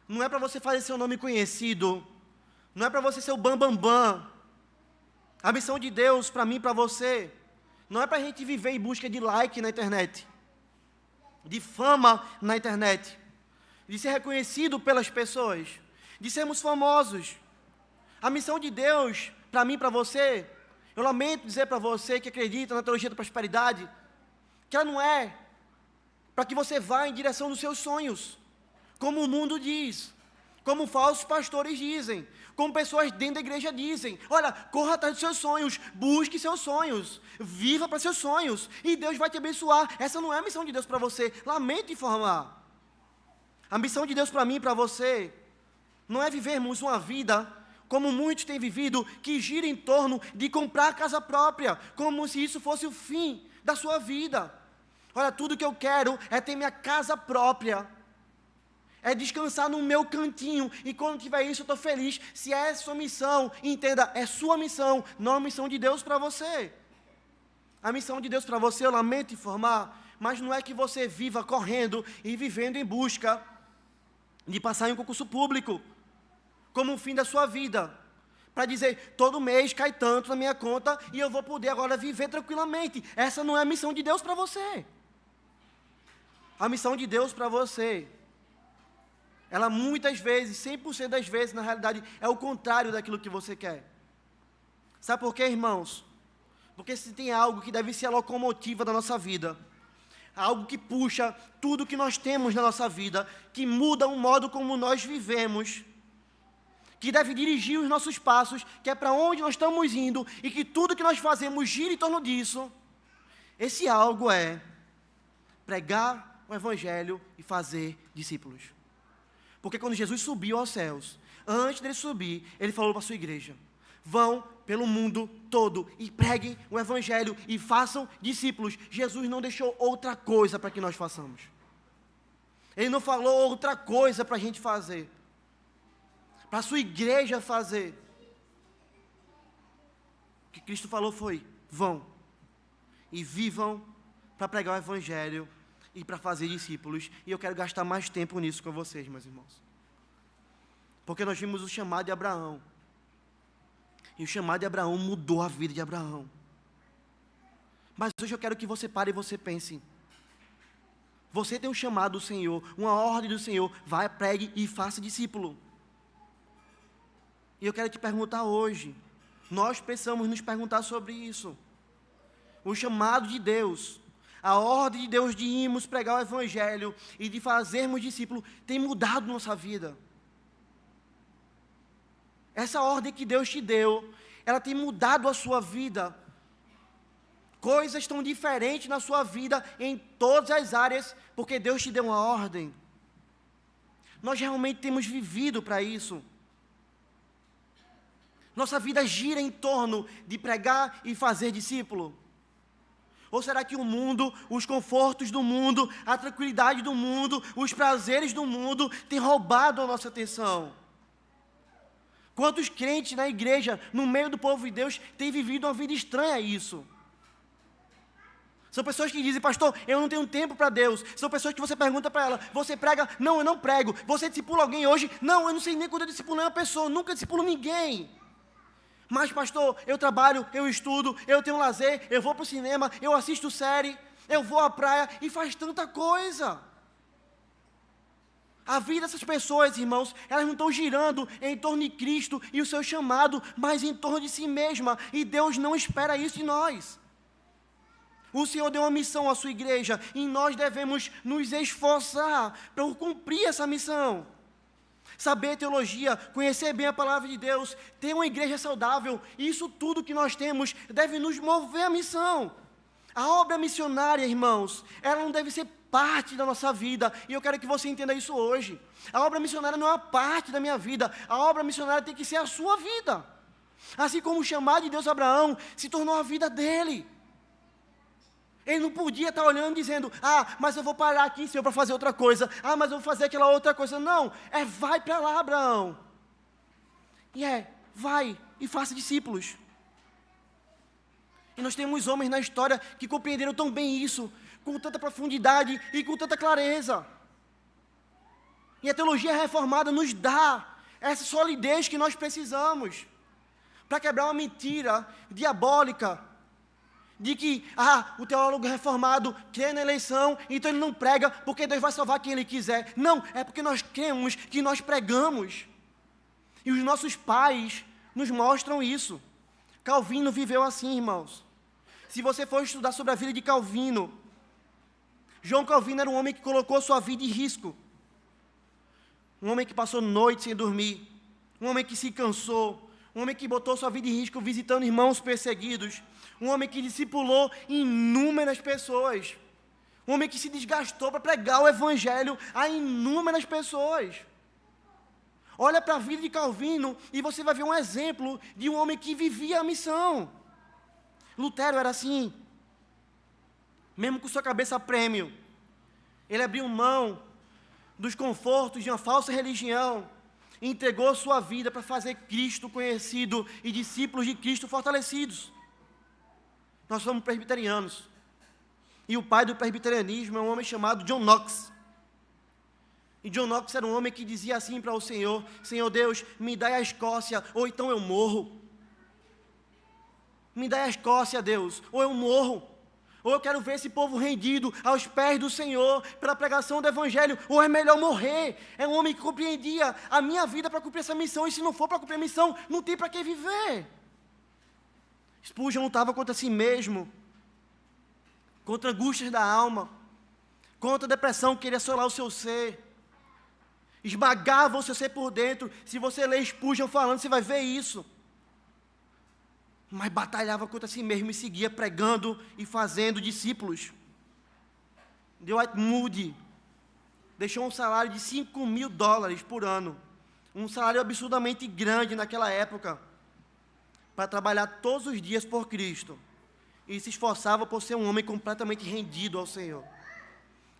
não é para você fazer seu nome conhecido, não é para você ser o bambambam. A missão de Deus para mim e para você não é para a gente viver em busca de like na internet, de fama na internet, de ser reconhecido pelas pessoas, de sermos famosos. A missão de Deus para mim e para você, eu lamento dizer para você que acredita na teologia da prosperidade, que ela não é para que você vá em direção dos seus sonhos, como o mundo diz, como falsos pastores dizem, como pessoas dentro da igreja dizem. Olha, corra atrás dos seus sonhos, busque seus sonhos, viva para seus sonhos, e Deus vai te abençoar. Essa não é a missão de Deus para você, lamento informar. A missão de Deus para mim e para você, não é vivermos uma vida, como muitos têm vivido, que gira em torno de comprar casa própria, como se isso fosse o fim da sua vida. Olha, tudo que eu quero é ter minha casa própria, é descansar no meu cantinho, e quando tiver isso eu estou feliz. Se é sua missão, entenda, é sua missão, não a missão de Deus para você. A missão de Deus para você, eu lamento informar, mas não é que você viva correndo e vivendo em busca de passar em um concurso público, como o fim da sua vida, para dizer, todo mês cai tanto na minha conta, e eu vou poder agora viver tranquilamente. Essa não é a missão de Deus para você. A missão de Deus para você, ela muitas vezes, 100% das vezes, na realidade, é o contrário daquilo que você quer. Sabe por quê, irmãos? Porque se tem algo que deve ser a locomotiva da nossa vida, algo que puxa tudo que nós temos na nossa vida, que muda o modo como nós vivemos, que deve dirigir os nossos passos, que é para onde nós estamos indo, e que tudo que nós fazemos gira em torno disso, esse algo é pregar o Evangelho e fazer discípulos. Porque quando Jesus subiu aos céus, antes dele subir, ele falou para a sua igreja, vão pelo mundo todo e preguem o Evangelho e façam discípulos. Jesus não deixou outra coisa para que nós façamos. Ele não falou outra coisa para a gente fazer, para a sua igreja fazer. O que Cristo falou foi, vão e vivam para pregar o Evangelho e para fazer discípulos. E eu quero gastar mais tempo nisso com vocês, meus irmãos. Porque nós vimos o chamado de Abraão. E o chamado de Abraão mudou a vida de Abraão. Mas hoje eu quero que você pare e você pense. Você tem um chamado do Senhor, uma ordem do Senhor. Vai, pregue e faça discípulo. E eu quero te perguntar hoje. Nós precisamos nos perguntar sobre isso. O chamado de Deus, a ordem de Deus de irmos pregar o Evangelho e de fazermos discípulos tem mudado nossa vida. Essa ordem que Deus te deu, ela tem mudado a sua vida. Coisas estão diferentes na sua vida em todas as áreas, porque Deus te deu uma ordem. Nós realmente temos vivido para isso. Nossa vida gira em torno de pregar e fazer discípulo. Ou será que o mundo, os confortos do mundo, a tranquilidade do mundo, os prazeres do mundo têm roubado a nossa atenção? Quantos crentes na igreja, no meio do povo de Deus, têm vivido uma vida estranha a isso? São pessoas que dizem, pastor, eu não tenho tempo para Deus. São pessoas que você pergunta para ela, você prega? Não, eu não prego. Você discipula alguém hoje? Não, eu não sei nem quando eu discipulo uma pessoa, nunca discipulo ninguém. Mas pastor, eu trabalho, eu estudo, eu tenho lazer, eu vou para o cinema, eu assisto série, eu vou à praia e faz tanta coisa. A vida dessas pessoas, irmãos, elas não estão girando em torno de Cristo e o seu chamado, mas em torno de si mesma, e Deus não espera isso de nós. O Senhor deu uma missão à sua igreja, e nós devemos nos esforçar para cumprir essa missão. Saber teologia, conhecer bem a palavra de Deus, ter uma igreja saudável, isso tudo que nós temos deve nos mover à missão. A obra missionária, irmãos, ela não deve ser parte da nossa vida, e eu quero que você entenda isso hoje. A obra missionária não é uma parte da minha vida, a obra missionária tem que ser a sua vida. Assim como o chamado de Deus a Abraão se tornou a vida dele. Ele não podia estar olhando e dizendo, mas eu vou parar aqui, Senhor, para fazer outra coisa. Mas eu vou fazer aquela outra coisa. Não, vai para lá, Abraão. Vai e faça discípulos. E nós temos homens na história que compreenderam tão bem isso, com tanta profundidade e com tanta clareza. E a teologia reformada nos dá essa solidez que nós precisamos para quebrar uma mentira diabólica de que, o teólogo reformado crê na eleição, então ele não prega porque Deus vai salvar quem ele quiser. Não, é porque nós cremos que nós pregamos. E os nossos pais nos mostram isso. Calvino viveu assim, irmãos. Se você for estudar sobre a vida de Calvino, João Calvino era um homem que colocou sua vida em risco. um homem que passou noite sem dormir, um homem que se cansou, um homem que botou sua vida em risco visitando irmãos perseguidos, um homem que discipulou inúmeras pessoas, um homem que se desgastou para pregar o evangelho a inúmeras pessoas. Olha para a vida de Calvino e você vai ver um exemplo de um homem que vivia a missão. Lutero era assim, mesmo com sua cabeça a prêmio, ele abriu mão dos confortos de uma falsa religião e entregou sua vida para fazer Cristo conhecido e discípulos de Cristo fortalecidos. Nós somos presbiterianos, e o pai do presbiterianismo é um homem chamado John Knox. E John Knox era um homem que dizia assim para o Senhor: Senhor Deus, me dai a Escócia, ou então eu morro. Me dai a Escócia, Deus, ou eu morro. Ou eu quero ver esse povo rendido aos pés do Senhor pela pregação do Evangelho, ou é melhor morrer. É um homem que compreendia a minha vida para cumprir essa missão, e se não for para cumprir a missão, não tem para que viver. Spurgeon lutava contra si mesmo, contra angústias da alma, contra a depressão que queria assolar o seu ser, esmagava o seu ser por dentro. Se você ler Spurgeon falando, você vai ver isso. Mas batalhava contra si mesmo e seguia pregando e fazendo discípulos. Dwight Moody deixou um salário de $5.000 por ano, um salário absurdamente grande naquela época, para trabalhar todos os dias por Cristo, e se esforçava por ser um homem completamente rendido ao Senhor.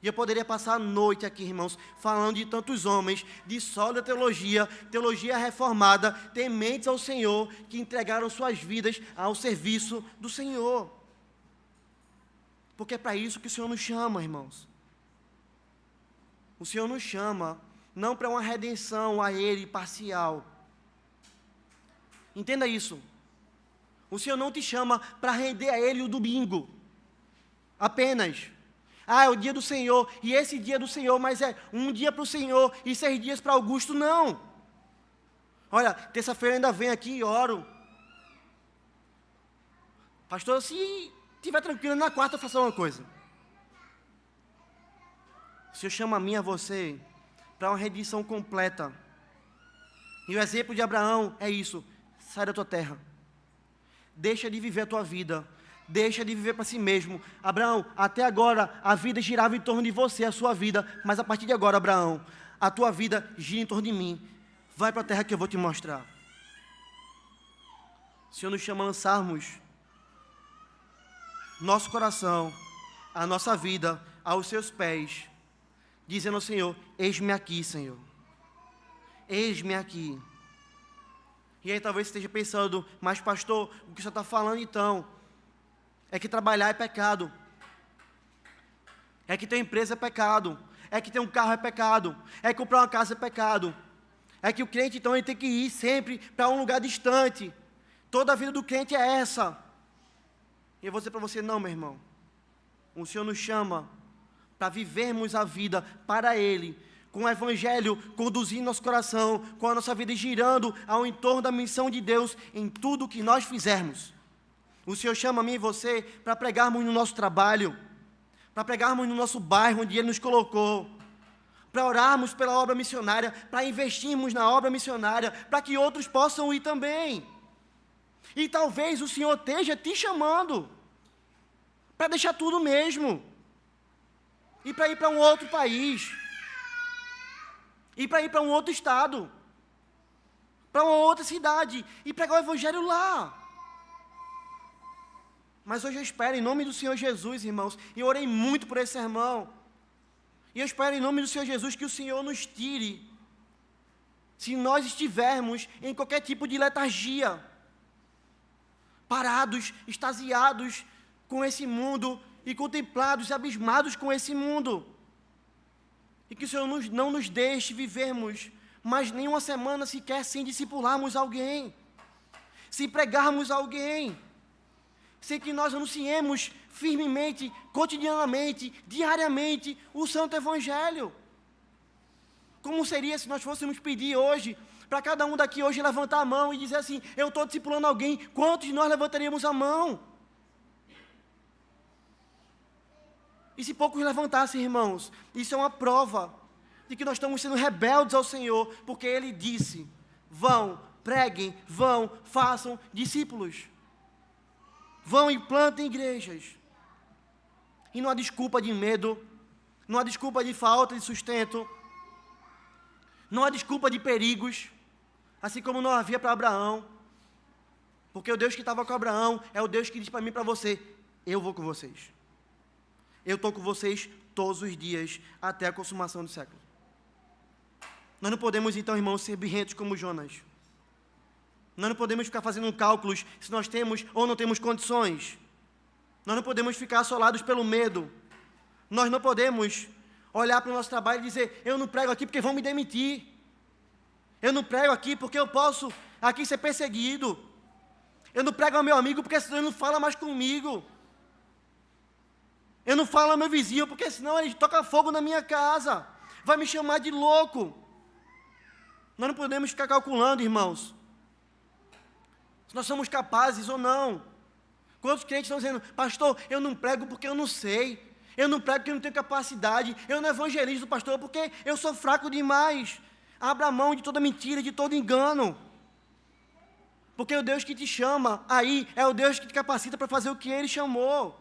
E eu poderia passar a noite aqui, irmãos, falando de tantos homens de sólida teologia, teologia reformada, tementes ao Senhor, que entregaram suas vidas ao serviço do Senhor. Porque é para isso que o Senhor nos chama, irmãos. O Senhor nos chama não para uma redenção a Ele parcial. Entenda isso. O Senhor não te chama para render a Ele o domingo, apenas. É o dia do Senhor, e esse dia do Senhor, mas é um dia para o Senhor e 6 dias para Augusto, não. Olha, terça-feira ainda vem aqui e oro. Pastor, se estiver tranquilo, na quarta eu faço uma coisa. O Senhor chama a mim e a você para uma redenção completa. E o exemplo de Abraão é isso: sai da tua terra, deixa de viver a tua vida, deixa de viver para si mesmo. Abraão, até agora a vida girava em torno de você, a sua vida, mas a partir de agora, Abraão, a tua vida gira em torno de mim. Vai para a terra que eu vou te mostrar. O Senhor nos chama a lançarmos nosso coração, a nossa vida aos seus pés, dizendo ao Senhor: eis-me aqui, Senhor, eis-me aqui. E aí talvez você esteja pensando: mas pastor, o que você está falando então é que trabalhar é pecado, é que ter empresa é pecado, é que ter um carro é pecado, é que comprar uma casa é pecado, é que o crente então ele tem que ir sempre para um lugar distante, toda a vida do crente é essa. E eu vou dizer para você: não, meu irmão, o Senhor nos chama para vivermos a vida para Ele, com o Evangelho conduzindo nosso coração, com a nossa vida girando ao entorno da missão de Deus em tudo que nós fizermos. O Senhor chama a mim e você para pregarmos no nosso trabalho, para pregarmos no nosso bairro onde Ele nos colocou, para orarmos pela obra missionária, para investirmos na obra missionária, para que outros possam ir também. E talvez o Senhor esteja te chamando para deixar tudo mesmo, e para ir para um outro país, e para ir para um outro estado, para uma outra cidade, e pregar o Evangelho lá. Mas hoje eu espero, em nome do Senhor Jesus, irmãos, e eu orei muito por esse sermão, e eu espero, em nome do Senhor Jesus, que o Senhor nos tire, se nós estivermos em qualquer tipo de letargia, parados, extasiados com esse mundo, e contemplados e abismados com esse mundo, e que o Senhor não nos deixe vivermos mais nenhuma semana sequer sem discipularmos alguém, sem pregarmos alguém, sem que nós anunciemos firmemente, cotidianamente, diariamente, o Santo Evangelho. Como seria se nós fôssemos pedir hoje, para cada um daqui hoje levantar a mão e dizer assim: eu estou discipulando alguém? Quantos de nós levantaríamos a mão? E se poucos levantassem, irmãos, isso é uma prova de que nós estamos sendo rebeldes ao Senhor, porque Ele disse: vão, preguem, vão, façam discípulos. Vão e plantem igrejas. E não há desculpa de medo, não há desculpa de falta de sustento, não há desculpa de perigos, assim como não havia para Abraão. Porque o Deus que estava com Abraão é o Deus que diz para mim e para você: eu vou com vocês. Eu estou com vocês todos os dias, até a consumação do século. Nós não podemos, então, irmãos, ser birrentos como Jonas. Nós não podemos ficar fazendo cálculos se nós temos ou não temos condições. Nós não podemos ficar assolados pelo medo. Nós não podemos olhar para o nosso trabalho e dizer: eu não prego aqui porque vão me demitir. Eu não prego aqui porque eu posso aqui ser perseguido. Eu não prego ao meu amigo porque senão ele não fala mais comigo. Eu não falo ao meu vizinho porque senão ele toca fogo na minha casa. Vai me chamar de louco. Nós não podemos ficar calculando, irmãos, se nós somos capazes ou não. Quantos crentes estão dizendo: pastor, eu não prego porque eu não sei. Eu não prego porque eu não tenho capacidade. Eu não evangelizo, pastor, porque eu sou fraco demais. Abra mão de toda mentira, de todo engano. Porque o Deus que te chama aí é o Deus que te capacita para fazer o que Ele chamou.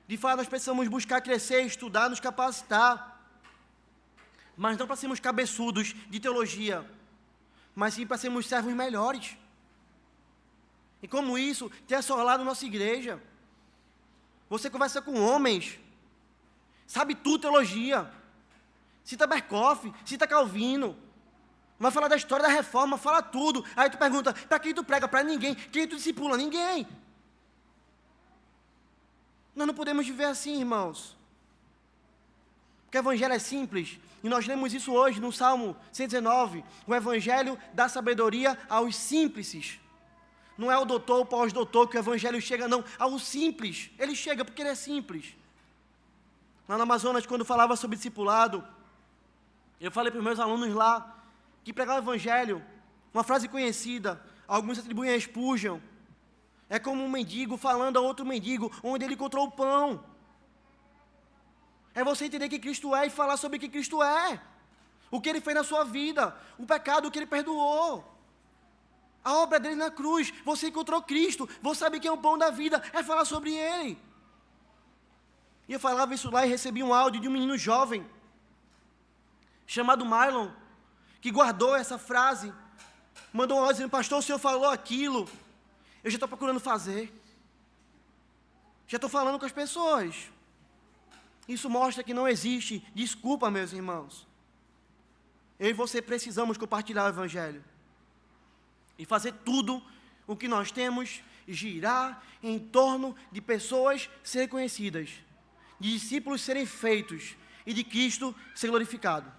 De fato, nós precisamos buscar crescer, estudar, nos capacitar. Mas não para sermos cabeçudos de teologia, mas sim para sermos servos melhores. E como isso tem assolado nossa igreja. Você conversa com homens, sabe tudo teologia, cita Berkoff, cita Calvino, vai falar da história da reforma, fala tudo. Aí tu pergunta: para quem tu prega? Para ninguém. Quem tu discipula? Ninguém. Nós não podemos viver assim, irmãos. Porque o evangelho é simples, e nós lemos isso hoje no Salmo 119, o evangelho dá sabedoria aos simples. Não é o doutor ou pós-doutor que o evangelho chega, não, ao simples. Ele chega porque ele é simples. Lá no Amazonas, quando falava sobre discipulado, eu falei para os meus alunos lá, que pregar o evangelho, uma frase conhecida, alguns atribuem a Spurgeon, é como um mendigo falando a outro mendigo, onde ele encontrou o pão. É você entender que Cristo é e falar sobre o que Cristo é. O que Ele fez na sua vida, o pecado que Ele perdoou. A obra dele na cruz, você encontrou Cristo, você sabe que é o pão da vida, é falar sobre Ele. E eu falava isso lá e recebi um áudio de um menino jovem, chamado Marlon, que guardou essa frase, mandou um áudio dizendo: pastor, o senhor falou aquilo, eu já estou procurando fazer, já estou falando com as pessoas. Isso mostra que não existe desculpa, meus irmãos. Eu e você precisamos compartilhar o evangelho e fazer tudo o que nós temos girar em torno de pessoas serem conhecidas, de discípulos serem feitos e de Cristo ser glorificado.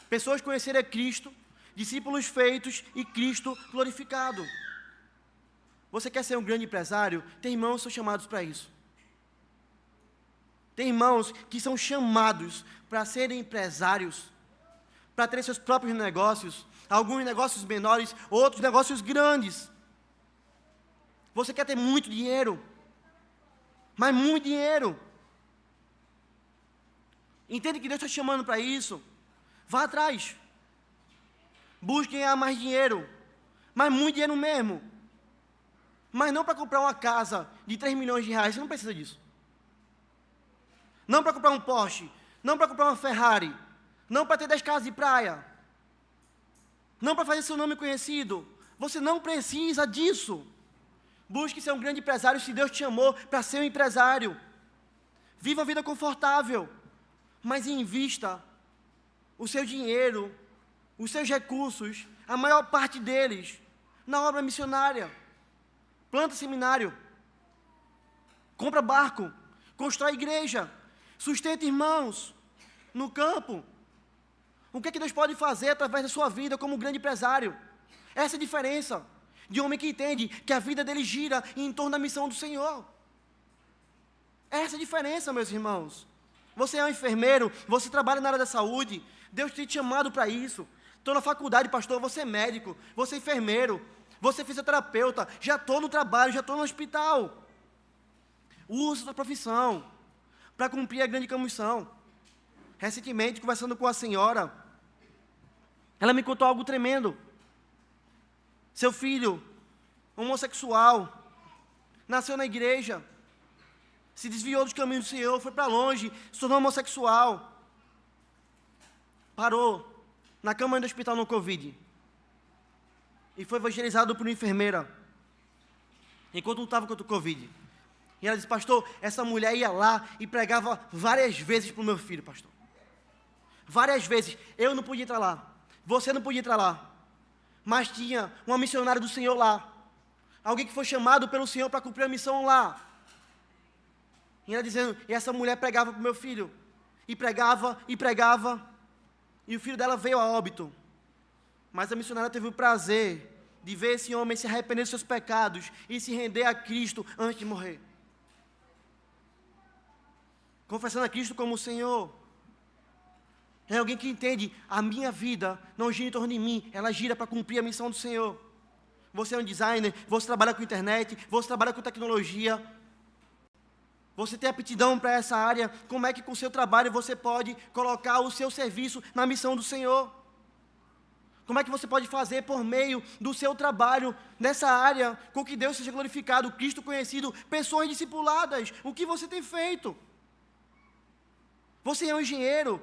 Pessoas conhecerem a Cristo, discípulos feitos e Cristo glorificado. Você quer ser um grande empresário? Tem irmãos que são chamados para isso. Tem irmãos que são chamados para serem empresários, para terem seus próprios negócios, alguns negócios menores, outros negócios grandes. Você quer ter muito dinheiro, mas muito dinheiro. Entende que Deus está te chamando para isso? Vá atrás. Busque ganhar mais dinheiro, mas muito dinheiro mesmo. Mas não para comprar uma casa de 3 milhões de reais, você não precisa disso. Não para comprar um Porsche, não para comprar uma Ferrari, não para ter 10 casas de praia, não para fazer seu nome conhecido. Você não precisa disso. Busque ser um grande empresário se Deus te chamou para ser um empresário. Viva a vida confortável, mas invista o seu dinheiro, os seus recursos, a maior parte deles, na obra missionária. Planta seminário, compra barco, constrói igreja, sustenta irmãos no campo. O que é que Deus pode fazer através da sua vida como um grande empresário? Essa é a diferença de um homem que entende que a vida dele gira em torno da missão do Senhor. Essa é a diferença, meus irmãos. Você é um enfermeiro, você trabalha na área da saúde, Deus tem te chamado para isso. Estou na faculdade, pastor, você é médico, você é enfermeiro, você é fisioterapeuta, já estou no trabalho, já estou no hospital. Use a sua profissão para cumprir a grande comissão. Recentemente, conversando com a senhora, ela me contou algo tremendo. Seu filho, homossexual, nasceu na igreja, se desviou dos caminhos do Senhor, foi para longe, se tornou homossexual, parou na cama do hospital no Covid e foi evangelizado por uma enfermeira enquanto lutava contra o Covid. E ela disse: pastor, essa mulher ia lá e pregava várias vezes para o meu filho, pastor. Várias vezes. Eu não podia entrar lá, você não podia entrar lá, mas tinha uma missionária do Senhor lá, alguém que foi chamado pelo Senhor para cumprir a missão lá. E ela dizendo, e essa mulher pregava para o meu filho, e pregava, e o filho dela veio a óbito. Mas a missionária teve o prazer de ver esse homem se arrepender dos seus pecados e se render a Cristo antes de morrer. Confessando a Cristo como o Senhor. É alguém que entende, a minha vida não gira em torno de mim, ela gira para cumprir a missão do Senhor. Você é um designer, você trabalha com internet, você trabalha com tecnologia, você tem aptidão para essa área. Como é que com o seu trabalho você pode colocar o seu serviço na missão do Senhor? Como é que você pode fazer por meio do seu trabalho nessa área, com que Deus seja glorificado, Cristo conhecido, pessoas discipuladas? O que você tem feito? Você é um engenheiro.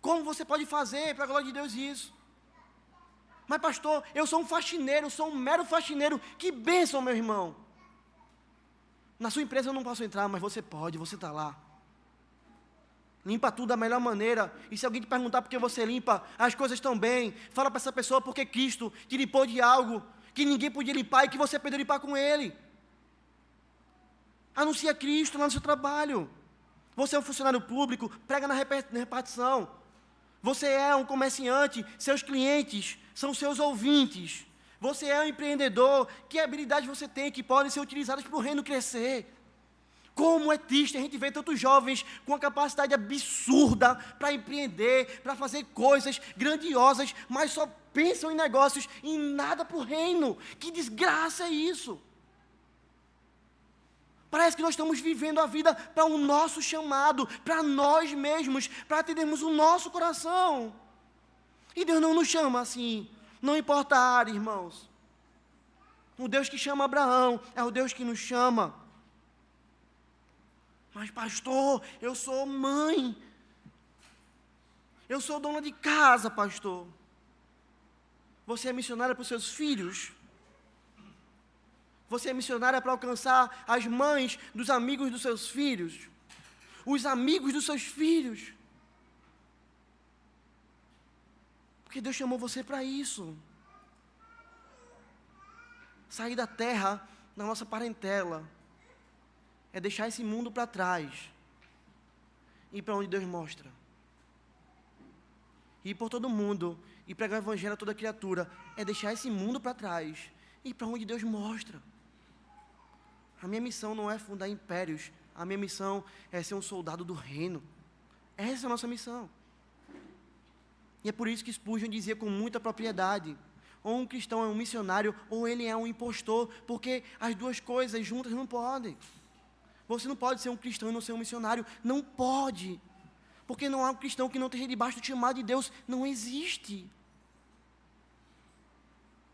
Como você pode fazer para a glória de Deus isso? Mas pastor, eu sou um faxineiro, sou um mero faxineiro. Que bênção, meu irmão. Na sua empresa eu não posso entrar, mas você pode, você está lá. Limpa tudo da melhor maneira. E se alguém te perguntar por que você limpa, as coisas estão bem, fala para essa pessoa porque Cristo te limpou de algo que ninguém podia limpar e que você perdeu limpar com Ele. Anuncia Cristo lá no seu trabalho. Você é um funcionário público, prega na repartição. Você é um comerciante, seus clientes são seus ouvintes. Você é um empreendedor, que habilidades você tem que podem ser utilizadas para o reino crescer. Como é triste a gente ver tantos jovens com uma capacidade absurda para empreender, para fazer coisas grandiosas, mas só pensam em negócios e em nada para o reino. Que desgraça é isso? Parece que nós estamos vivendo a vida para o nosso chamado, para nós mesmos, para atendermos o nosso coração. E Deus não nos chama assim, não importa a área, irmãos. O Deus que chama Abraão é o Deus que nos chama. Mas pastor, eu sou mãe, eu sou dona de casa, pastor. Você é missionária para os seus filhos? Você é missionária para alcançar as mães dos amigos dos seus filhos, os amigos dos seus filhos. Porque Deus chamou você para isso. Sair da terra, da nossa parentela, é deixar esse mundo para trás, ir para onde Deus mostra. Ir por todo mundo, e pregar o evangelho a toda criatura, é deixar esse mundo para trás, ir para onde Deus mostra. A minha missão não é fundar impérios, a minha missão é ser um soldado do reino. Essa é a nossa missão. E é por isso que Spurgeon dizia com muita propriedade, ou um cristão é um missionário, ou ele é um impostor, porque as duas coisas juntas não podem. Você não pode ser um cristão e não ser um missionário, não pode, porque não há um cristão que não esteja debaixo do chamado de Deus, não existe.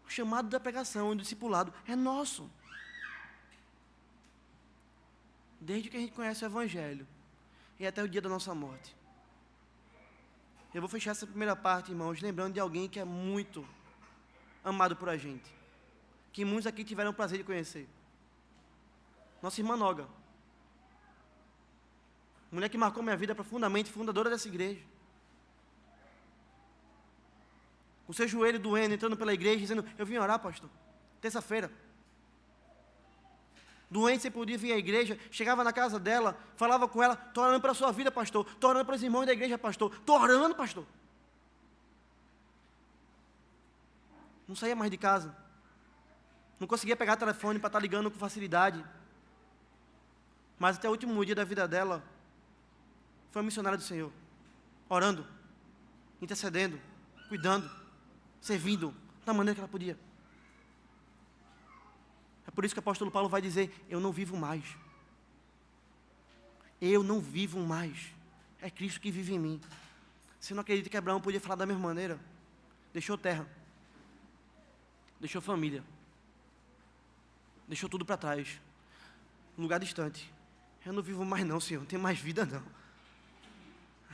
O chamado da pregação e do discipulado é nosso. Desde que a gente conhece o Evangelho e até o dia da nossa morte. Eu vou fechar essa primeira parte, irmãos, lembrando de alguém que é muito amado por a gente, que muitos aqui tiveram o prazer de conhecer. Nossa irmã Noga. Mulher que marcou minha vida profundamente, fundadora dessa igreja. Com seu joelho doendo, entrando pela igreja, dizendo, eu vim orar, pastor, terça-feira. Doente, sem poder vir à igreja, chegava na casa dela, falava com ela, estou orando para a sua vida, pastor, estou orando para os irmãos da igreja, pastor, estou orando, pastor. Não saía mais de casa, não conseguia pegar o telefone para estar ligando com facilidade, mas até o último dia da vida dela, foi uma missionária do Senhor, orando, intercedendo, cuidando, servindo, da maneira que ela podia. É por isso que o apóstolo Paulo vai dizer, eu não vivo mais. Eu não vivo mais. é Cristo que vive em mim. Você não acredita que Abraão podia falar da mesma maneira? Deixou terra, deixou família, deixou tudo para trás, um lugar distante. Eu não vivo mais não, Senhor, não tenho mais vida não.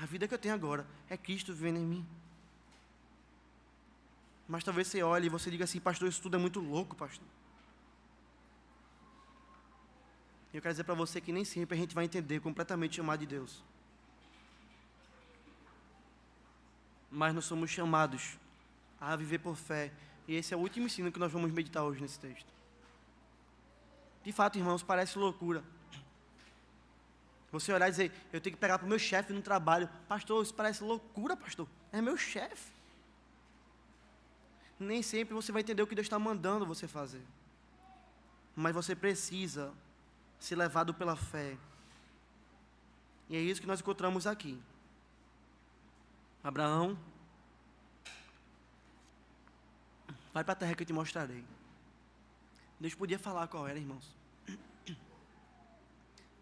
A vida que eu tenho agora é Cristo vivendo em mim. Mas talvez você olhe e você diga assim: pastor, isso tudo é muito louco, pastor. Eu quero dizer para você que nem sempre a gente vai entender completamente o chamado de Deus. Mas nós somos chamados a viver por fé. E esse é o último ensino que nós vamos meditar hoje nesse texto. De fato, irmãos, parece loucura você olhar e dizer: eu tenho que pegar para o meu chefe no trabalho. Pastor, isso parece loucura, pastor. É meu chefe. Nem sempre você vai entender o que Deus está mandando você fazer. Mas você precisa ser levado pela fé. E é isso que nós encontramos aqui. Abraão, vai para a terra que eu te mostrarei. Deus podia falar qual era, irmãos.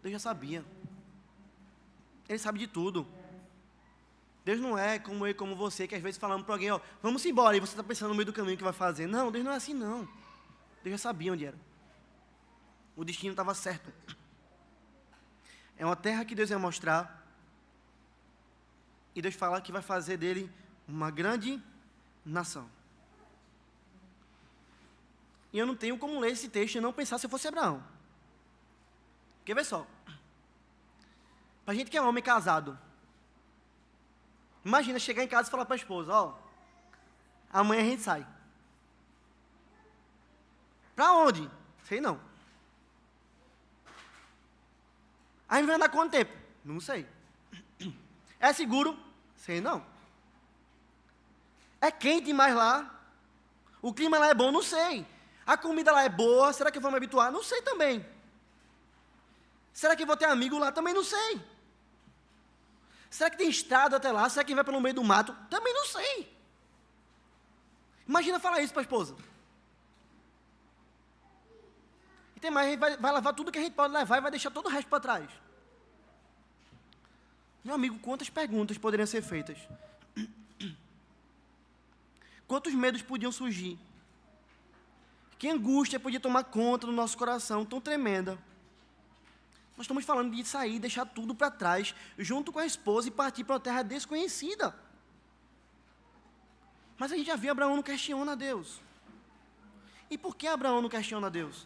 Deus já sabia. Ele sabe de tudo. Deus não é como eu e como você, que às vezes falamos para alguém: ó, vamos embora, e você está pensando no meio do caminho o que vai fazer. Não, Deus não é assim não. Deus já sabia onde era. O destino estava certo. É uma terra que Deus ia mostrar. E Deus fala que vai fazer dele uma grande nação. E eu não tenho como ler esse texto e não pensar se eu fosse Abraão. Porque vê só. Para a gente que é homem casado, imagina chegar em casa e falar para a esposa: ó, amanhã a gente sai. Para onde? Sei não. Aí vai andar quanto tempo? Não sei. É seguro? Sei não. É quente demais lá? O clima lá é bom? Não sei. A comida lá é boa? Será que eu vou me habituar? Não sei também. Será que eu vou ter amigo lá? Também não sei. Será que tem estrada até lá? Será que vai pelo meio do mato? Também não sei. Imagina falar isso para a esposa. E tem mais, vai levar tudo que a gente pode levar e vai deixar todo o resto para trás. Meu amigo, quantas perguntas poderiam ser feitas? Quantos medos podiam surgir? Que angústia podia tomar conta do nosso coração, tão tremenda. Nós estamos falando de sair, deixar tudo para trás, junto com a esposa, e partir para uma terra desconhecida. Mas a gente já viu: Abraão não questiona Deus. E por que Abraão não questiona Deus?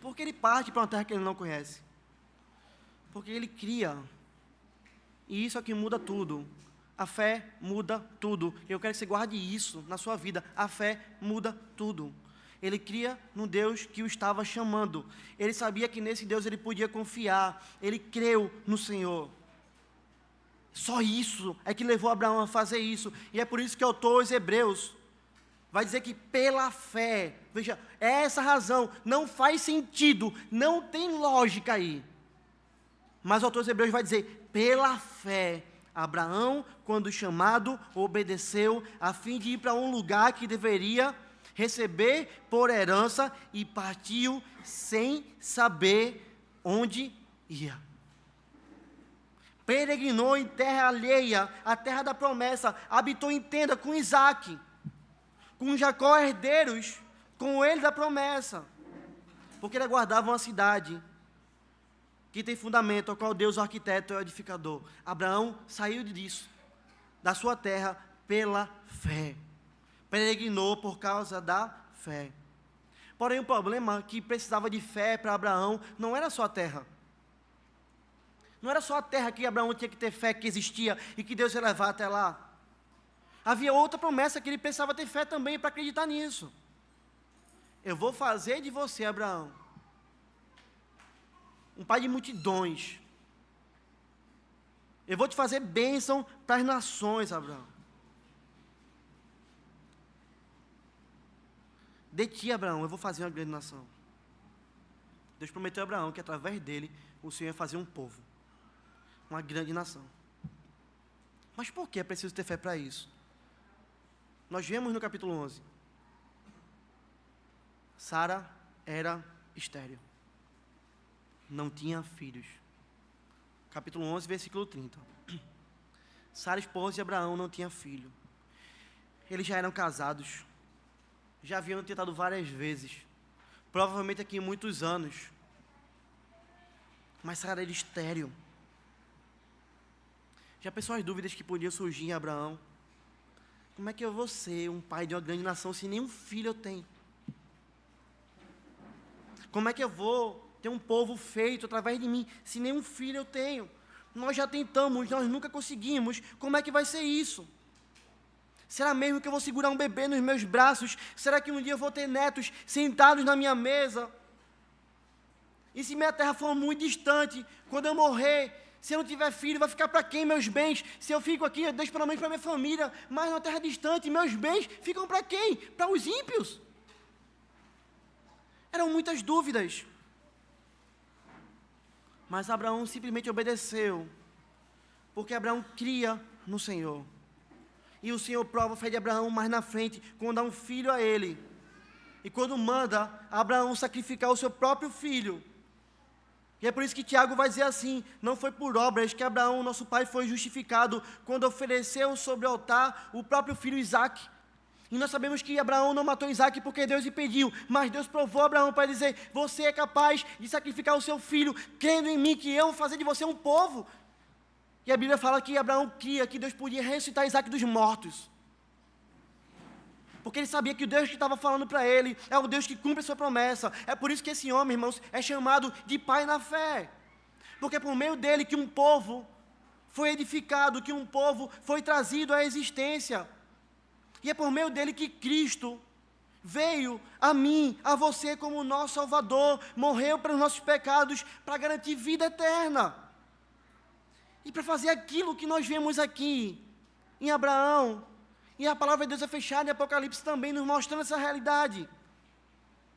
Porque ele parte para uma terra que ele não conhece. Porque ele cria. E isso aqui muda tudo. A fé muda tudo. Eu quero que você guarde isso na sua vida. A fé muda tudo. Ele cria no Deus que o estava chamando. Ele sabia que nesse Deus ele podia confiar. Ele creu no Senhor. Só isso é que levou Abraão a fazer isso. E é por isso que o autor aos Hebreus vai dizer que pela fé, veja, é essa razão, não faz sentido, não tem lógica aí. Mas o autor aos Hebreus vai dizer: pela fé, Abraão, quando chamado, obedeceu, a fim de ir para um lugar que deveria receber por herança, e partiu sem saber onde ia. Peregrinou em terra alheia, a terra da promessa, habitou em tenda com Isaac, com Jacó herdeiros, com ele da promessa, porque ele aguardava uma cidade que tem fundamento, ao qual Deus, o arquiteto, é o edificador. Abraão saiu disso, da sua terra, pela fé. Peregrinou por causa da fé. Porém, o problema que precisava de fé para Abraão não era só a terra. Não era só a terra que Abraão tinha que ter fé que existia e que Deus ia levar até lá. Havia outra promessa que ele precisava ter fé também para acreditar nisso. Eu vou fazer de você, Abraão, um pai de multidões. Eu vou te fazer bênção para as nações, Abraão. De ti, Abraão, eu vou fazer uma grande nação. Deus prometeu a Abraão que através dele o Senhor ia fazer um povo, uma grande nação. Mas por que é preciso ter fé para isso? Nós vemos no capítulo 11. Sara era estéril. Não tinha filhos. capítulo 11, versículo 30. Sara, esposa de Abraão, não tinha filho. Eles já eram casados, já haviam tentado várias vezes, provavelmente aqui muitos anos, mas Sara era estéril. Já pensou as dúvidas que podiam surgir em Abraão? Como é que eu vou ser um pai de uma grande nação se nenhum filho eu tenho? Como é que eu vou ter um povo feito através de mim se nenhum filho eu tenho? Nós já tentamos, nós nunca conseguimos. Como é que vai ser isso? Será mesmo que eu vou segurar um bebê nos meus braços? Será que um dia eu vou ter netos sentados na minha mesa? E se minha terra for muito distante, quando eu morrer, se eu não tiver filho, vai ficar para quem meus bens? Se eu fico aqui, eu deixo pelo menos para minha família, mas numa terra distante, meus bens ficam para quem? Para os ímpios. Eram muitas dúvidas. Mas Abraão simplesmente obedeceu, porque Abraão cria no Senhor. E o Senhor prova a fé de Abraão mais na frente, quando dá um filho a ele. E quando manda Abraão sacrificar o seu próprio filho. E é por isso que Tiago vai dizer assim: não foi por obras que Abraão, nosso pai, foi justificado, quando ofereceu sobre o altar o próprio filho Isaque. E nós sabemos que Abraão não matou Isaque porque Deus impediu, mas Deus provou a Abraão para dizer: você é capaz de sacrificar o seu filho, crendo em mim que eu vou fazer de você um povo. E a Bíblia fala que Abraão cria que Deus podia ressuscitar Isaque dos mortos. Porque ele sabia que o Deus que estava falando para ele é o Deus que cumpre a sua promessa. É por isso que esse homem, irmãos, é chamado de pai na fé. Porque é por meio dele que um povo foi edificado, que um povo foi trazido à existência. E é por meio dele que Cristo veio a mim, a você como nosso Salvador, morreu pelos nossos pecados para garantir vida eterna. E para fazer aquilo que nós vemos aqui em Abraão. E a palavra de Deus é fechada em Apocalipse também, nos mostrando essa realidade.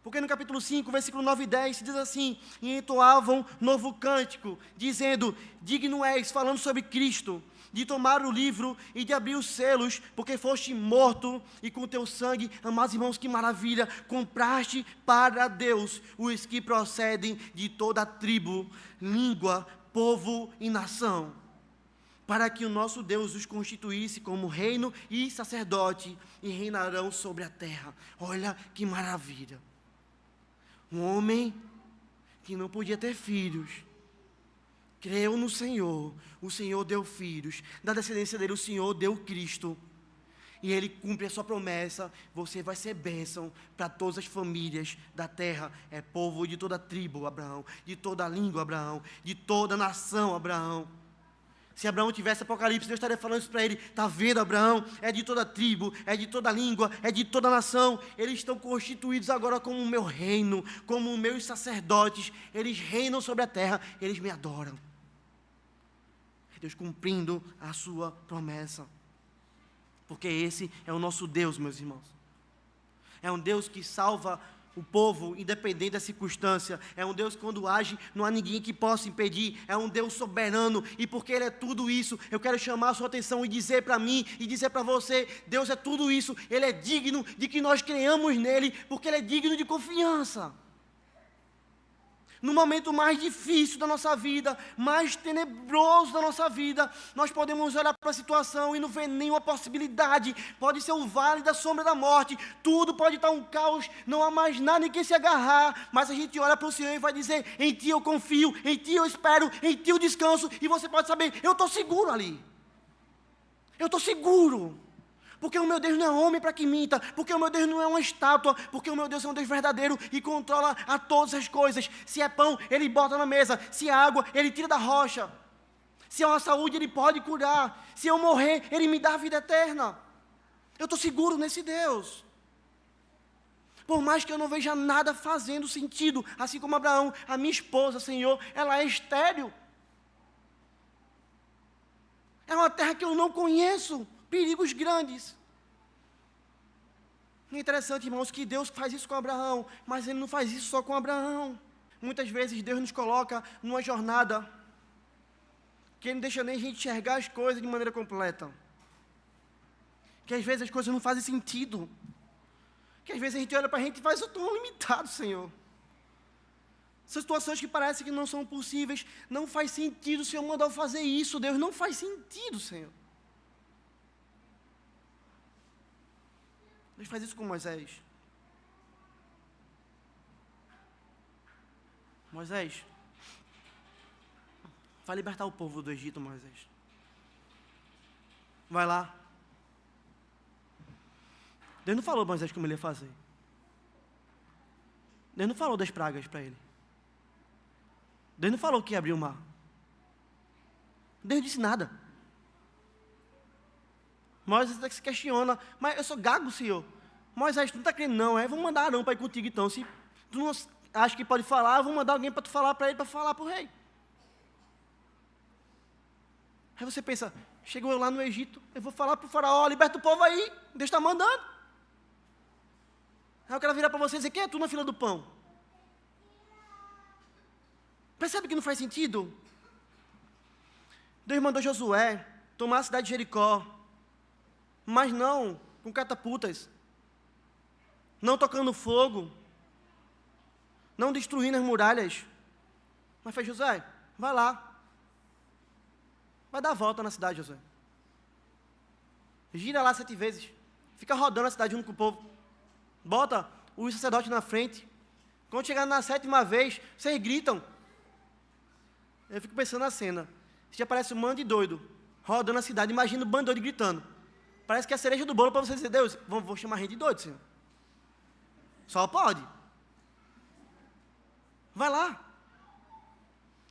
Porque no capítulo 5, versículo 9 e 10, se diz assim: e entoavam novo cântico, dizendo: digno és, falando sobre Cristo, de tomar o livro e de abrir os selos, porque foste morto, e com teu sangue, amados irmãos, que maravilha, compraste para Deus os que procedem de toda a tribo, língua, povo e nação, para que o nosso Deus os constituísse como reino e sacerdote, e reinarão sobre a terra. Olha que maravilha! Um homem que não podia ter filhos, creu no Senhor, o Senhor deu filhos, da descendência dele o Senhor deu Cristo, e ele cumpre a sua promessa: você vai ser bênção para todas as famílias da terra. É povo de toda tribo, Abraão, de toda língua, Abraão, de toda nação, Abraão. Se Abraão tivesse Apocalipse, Deus estaria falando isso para ele: está vendo, Abraão? É de toda tribo, é de toda língua, é de toda nação. Eles estão constituídos agora como o meu reino, como os meus sacerdotes. Eles reinam sobre a terra, eles me adoram. É Deus cumprindo a sua promessa. Porque esse é o nosso Deus, meus irmãos. É um Deus que salva o povo, independente da circunstância. É um Deus que, quando age, não há ninguém que possa impedir. É um Deus soberano. E porque Ele é tudo isso, eu quero chamar a sua atenção e dizer para mim e dizer para você: Deus é tudo isso. Ele é digno de que nós creiamos nele, porque Ele é digno de confiança. No momento mais difícil da nossa vida, mais tenebroso da nossa vida, nós podemos olhar para a situação e não ver nenhuma possibilidade. Pode ser o vale da sombra da morte, tudo pode estar um caos, não há mais nada em que se agarrar, mas a gente olha para o Senhor e vai dizer: em Ti eu confio, em Ti eu espero, em Ti eu descanso. E você pode saber: eu estou seguro ali, eu estou seguro. Porque o meu Deus não é homem para que minta, porque o meu Deus não é uma estátua, porque o meu Deus é um Deus verdadeiro e controla a todas as coisas. Se é pão, Ele bota na mesa; se é água, Ele tira da rocha; se é uma saúde, Ele pode curar; se eu morrer, Ele me dá a vida eterna. Eu estou seguro nesse Deus. Por mais que eu não veja nada fazendo sentido, assim como Abraão, a minha esposa, Senhor, ela é estéril. É uma terra que eu não conheço. Perigos grandes. É interessante, irmãos, que Deus faz isso com Abraão, mas Ele não faz isso só com Abraão. Muitas vezes Deus nos coloca numa jornada que Ele não deixa nem a gente enxergar as coisas de maneira completa. Que às vezes as coisas não fazem sentido. Que às vezes a gente olha para a gente e faz: eu estou limitado, Senhor. São situações que parecem que não são possíveis. Não faz sentido o Senhor mandar eu fazer isso, Deus. Não faz sentido, Senhor. Deus faz isso com Moisés. Moisés, vai libertar o povo do Egito, Moisés. Vai lá. Deus não falou, Moisés, como ele ia fazer. Deus não falou das pragas para ele. Deus não falou que ia abrir o mar. Deus não disse nada. Moisés até que se questiona, mas eu sou gago, Senhor. Moisés, tu não está crendo não, vamos mandar Arão para ir contigo então. Se tu não acha que pode falar, eu vou mandar alguém para tu falar para ele, para falar para o rei. Aí você pensa, chegou eu lá no Egito, eu vou falar para o faraó, liberta o povo aí, Deus está mandando. Aí eu quero virar para você e dizer, quem é tu na fila do pão? Percebe que não faz sentido? Deus mandou Josué tomar a cidade de Jericó, mas não com catapultas, não tocando fogo, não destruindo as muralhas. Mas fez, Josué, vai lá. Vai dar a volta na cidade, Josué. Gira lá 7 vezes. Fica rodando a cidade junto com o povo. Bota os sacerdotes na frente. Quando chegar na 7ª vez, vocês gritam. Eu fico pensando na cena. Já parece um bando de doido, rodando a cidade. Imagina o bando doido gritando. Parece que é a cereja do bolo para você dizer, Deus, vou chamar a gente de doido, Senhor. Só pode. Vai lá.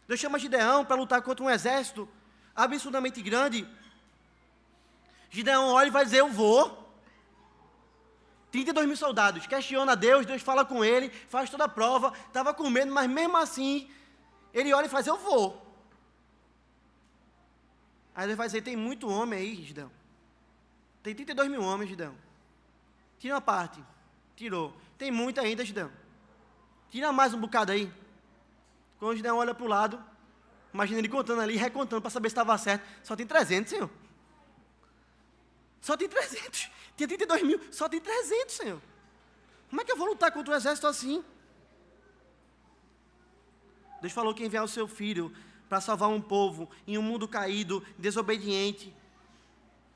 Deus chama Gideão para lutar contra um exército absurdamente grande. Gideão olha e vai dizer, eu vou. 32 mil soldados. Questiona a Deus, Deus fala com ele, faz toda a prova. Estava com medo, mas mesmo assim, ele olha e faz, eu vou. Aí ele vai dizer, tem muito homem aí, Gideão. Tem 32 mil homens, Gideão. Tira uma parte. Tirou. Tem muito ainda, Gideão. Tira mais um bocado aí. Quando o Gideão olha para o lado, imagina ele contando ali, recontando para saber se estava certo. Só tem 300, Senhor. Só tem 300. Tinha 32 mil, só tem 300, Senhor. Como é que eu vou lutar contra um exército assim? Deus falou que ia enviar o seu filho para salvar um povo em um mundo caído, desobediente,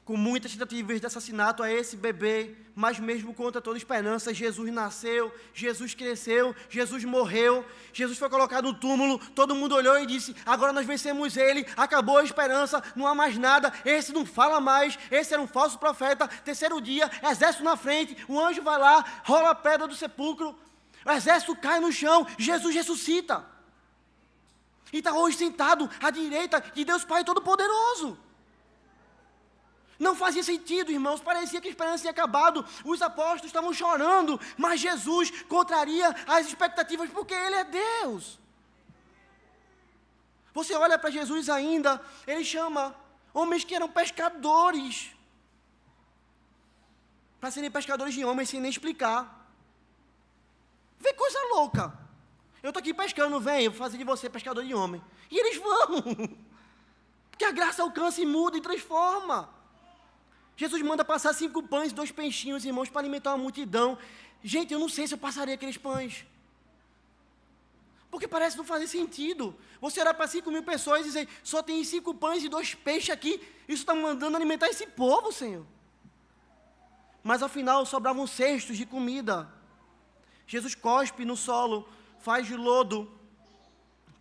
com muitas tentativas de assassinato a esse bebê, mas mesmo contra toda esperança, Jesus nasceu, Jesus cresceu, Jesus morreu, Jesus foi colocado no túmulo, todo mundo olhou e disse, agora nós vencemos ele, acabou a esperança, não há mais nada, esse não fala mais, esse era um falso profeta, 3º dia, exército na frente, o anjo vai lá, rola a pedra do sepulcro, o exército cai no chão, Jesus ressuscita, e está hoje sentado à direita de Deus Pai Todo-Poderoso. Não fazia sentido, irmãos, parecia que a esperança tinha acabado, os apóstolos estavam chorando, mas Jesus contraria as expectativas, porque Ele é Deus. Você olha para Jesus ainda, Ele chama homens que eram pescadores, para serem pescadores de homens sem nem explicar. Vê coisa louca, eu estou aqui pescando, vem, eu vou fazer de você pescador de homem, e eles vão, porque a graça alcança e muda e transforma. Jesus manda passar 5 pães e 2 peixinhos, irmãos, para alimentar uma multidão. Gente, eu não sei se eu passaria aqueles pães. Porque parece não fazer sentido. Você olhar para 5 mil pessoas e dizer, só tem 5 pães e 2 peixes aqui. Isso está mandando alimentar esse povo, Senhor. Mas afinal, sobravam cestos de comida. Jesus cospe no solo, faz de lodo,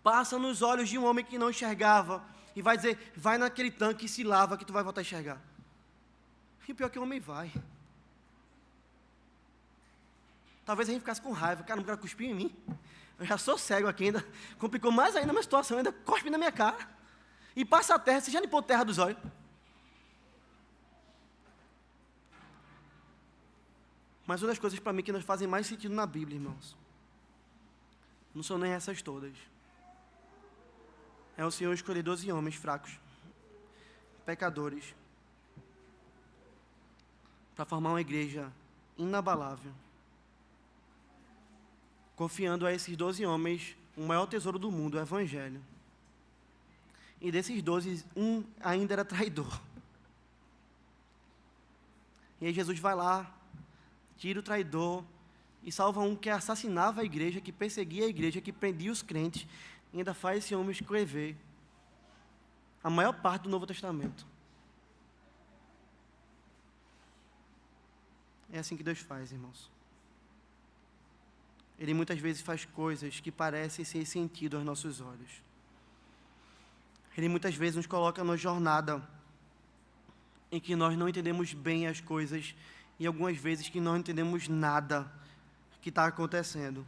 passa nos olhos de um homem que não enxergava. E vai dizer, vai naquele tanque e se lava que tu vai voltar a enxergar. E pior que o homem vai. Talvez a gente ficasse com raiva. Cara, não quero cuspir em mim. Eu já sou cego aqui ainda. Complicou mais ainda a minha situação. Ainda cospe na minha cara. E passa a terra. Você já limpou a terra dos olhos? Mas uma das coisas para mim que nos fazem mais sentido na Bíblia, irmãos, não são nem essas todas. É o Senhor escolher 12 homens fracos, pecadores, para formar uma igreja inabalável, confiando a esses 12 homens o maior tesouro do mundo, o Evangelho. E desses 12, um ainda era traidor. E aí Jesus vai lá, tira o traidor, e salva um que assassinava a igreja, que perseguia a igreja, que prendia os crentes, e ainda faz esse homem escrever a maior parte do Novo Testamento. É assim que Deus faz, irmãos. Ele muitas vezes faz coisas que parecem sem sentido aos nossos olhos. Ele muitas vezes nos coloca numa jornada em que nós não entendemos bem as coisas e algumas vezes que não entendemos nada que está acontecendo.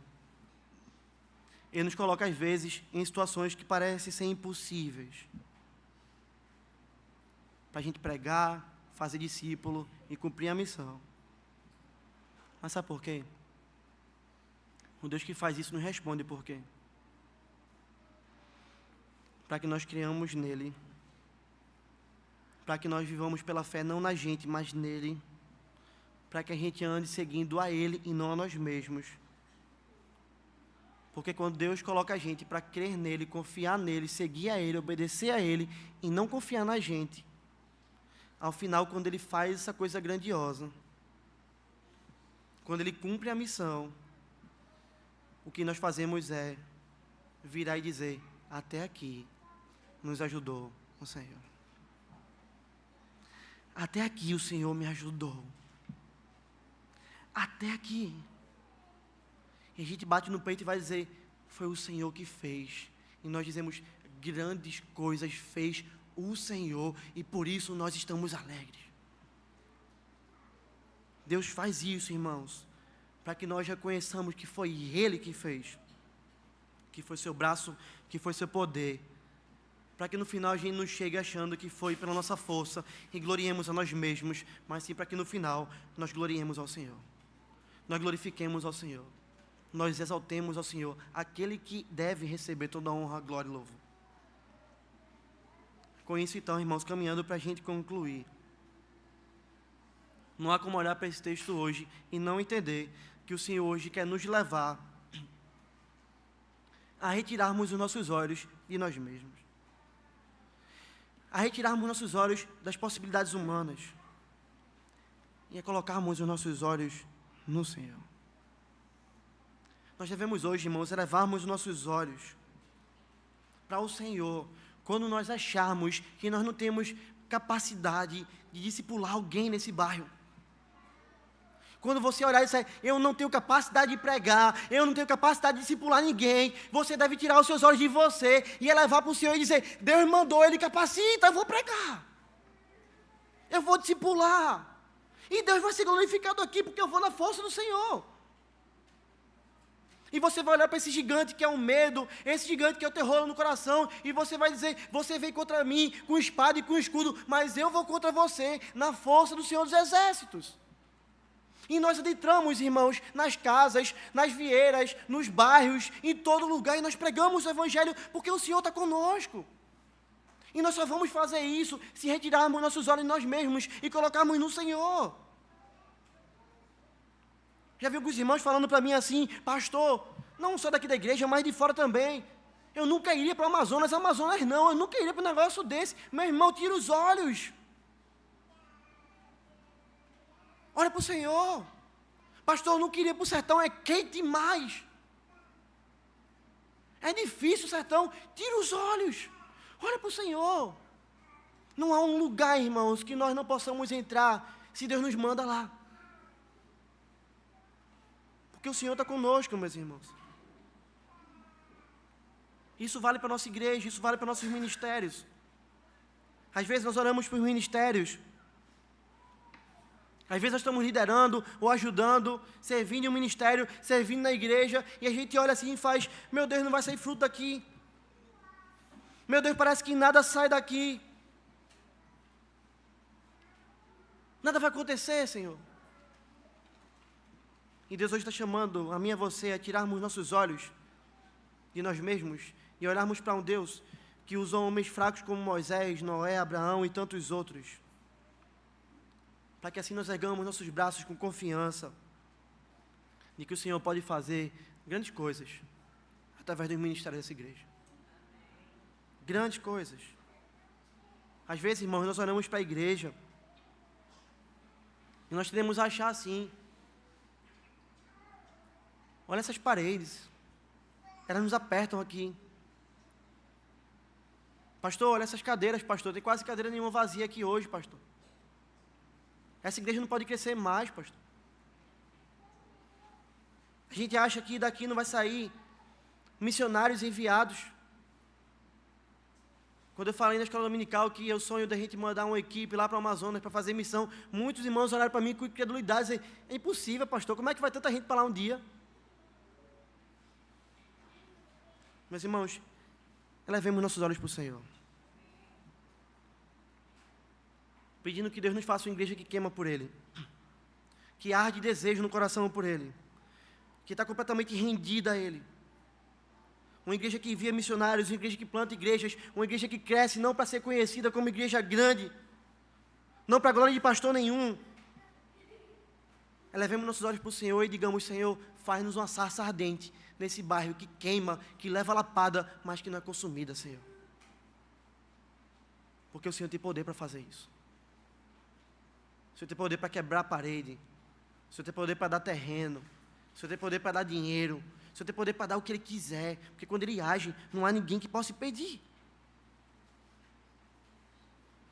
Ele nos coloca às vezes em situações que parecem ser impossíveis, para a gente pregar, fazer discípulo e cumprir a missão. Mas sabe por quê? O Deus que faz isso nos responde por quê? Para que nós criamos nele, para que nós vivamos pela fé não na gente, mas nele, para que a gente ande seguindo a ele e não a nós mesmos. Porque quando Deus coloca a gente para crer nele, confiar nele, seguir a ele, obedecer a ele e não confiar na gente, ao final, quando ele faz essa coisa grandiosa, quando ele cumpre a missão, o que nós fazemos é virar e dizer: até aqui nos ajudou o Senhor. Até aqui o Senhor me ajudou. Até aqui. E a gente bate no peito e vai dizer: foi o Senhor que fez. E nós dizemos: grandes coisas fez o Senhor, e por isso nós estamos alegres. Deus faz isso, irmãos, para que nós reconheçamos que foi Ele que fez, que foi seu braço, que foi seu poder, para que no final a gente não chegue achando que foi pela nossa força e gloriemos a nós mesmos, mas sim para que no final nós gloriemos ao Senhor, nós glorifiquemos ao Senhor, nós exaltemos ao Senhor, aquele que deve receber toda a honra, glória e louvor. Com isso, então, irmãos, caminhando para a gente concluir, não há como olhar para esse texto hoje e não entender que o Senhor hoje quer nos levar a retirarmos os nossos olhos de nós mesmos, a retirarmos nossos olhos das possibilidades humanas e a colocarmos os nossos olhos no Senhor. Nós devemos hoje, irmãos, elevarmos os nossos olhos para o Senhor, quando nós acharmos que nós não temos capacidade de discipular alguém nesse bairro. Quando você olhar e disser: eu não tenho capacidade de pregar, eu não tenho capacidade de discipular ninguém, você deve tirar os seus olhos de você e elevar para o Senhor e dizer: Deus mandou, Ele capacita, eu vou pregar, eu vou discipular, e Deus vai ser glorificado aqui, porque eu vou na força do Senhor. E você vai olhar para esse gigante que é o medo, esse gigante que é o terror no coração, e você vai dizer: você vem contra mim com espada e com escudo, mas eu vou contra você na força do Senhor dos Exércitos. E nós adentramos, irmãos, nas casas, nas vieiras, nos bairros, em todo lugar, e nós pregamos o Evangelho, porque o Senhor está conosco. E nós só vamos fazer isso se retirarmos nossos olhos de nós mesmos e colocarmos no Senhor. Já vi alguns irmãos falando para mim assim: pastor, não só daqui da igreja, mas de fora também, eu nunca iria para o Amazonas não, eu nunca iria para um negócio desse. Meu irmão, tira os olhos, olha para o Senhor. Pastor, eu não queria ir para o sertão, é quente demais, é difícil o sertão. Tira os olhos, olha para o Senhor. Não há um lugar, irmãos, que nós não possamos entrar, se Deus nos manda lá, porque o Senhor está conosco, meus irmãos. Isso vale para a nossa igreja, isso vale para nossos ministérios. Às vezes nós oramos por ministérios, às vezes nós estamos liderando ou ajudando, servindo em um ministério, servindo na igreja, e a gente olha assim e faz: meu Deus, não vai sair fruto daqui. Meu Deus, parece que nada sai daqui. Nada vai acontecer, Senhor. E Deus hoje está chamando a mim e a você a tirarmos nossos olhos de nós mesmos e olharmos para um Deus que usou homens fracos como Moisés, Noé, Abraão e tantos outros, para que assim nós ergamos nossos braços com confiança de que o Senhor pode fazer grandes coisas através do ministério dessa igreja. Grandes coisas. Às vezes, irmãos, nós olhamos para a igreja e nós tendemos a achar assim: Olha essas paredes. Elas nos apertam aqui. Pastor, olha essas cadeiras, pastor. Tem quase cadeira nenhuma vazia aqui hoje, pastor. Essa igreja não pode crescer mais, pastor. A gente acha que daqui não vai sair missionários enviados. Quando eu falei na escola dominical que eu sonho da gente mandar uma equipe lá para o Amazonas para fazer missão, muitos irmãos olharam para mim com incredulidade e disseram, é impossível, pastor, como é que vai tanta gente para lá um dia? Meus irmãos, elevemos nossos olhos para o Senhor. Pedindo que Deus nos faça uma igreja que queima por Ele, que arde desejo no coração por Ele, que está completamente rendida a Ele. Uma igreja que envia missionários, uma igreja que planta igrejas, uma igreja que cresce não para ser conhecida como igreja grande, não para a glória de pastor nenhum. Elevemos nossos olhos para o Senhor e digamos, Senhor, faz-nos uma sarça ardente nesse bairro que queima, que leva lapada, mas que não é consumida, Senhor. Porque o Senhor tem poder para fazer isso. O Senhor tem poder para quebrar a parede. O Senhor tem poder para dar terreno. O Senhor tem poder para dar dinheiro. O Senhor tem poder para dar o que Ele quiser. Porque quando Ele age, não há ninguém que possa impedir.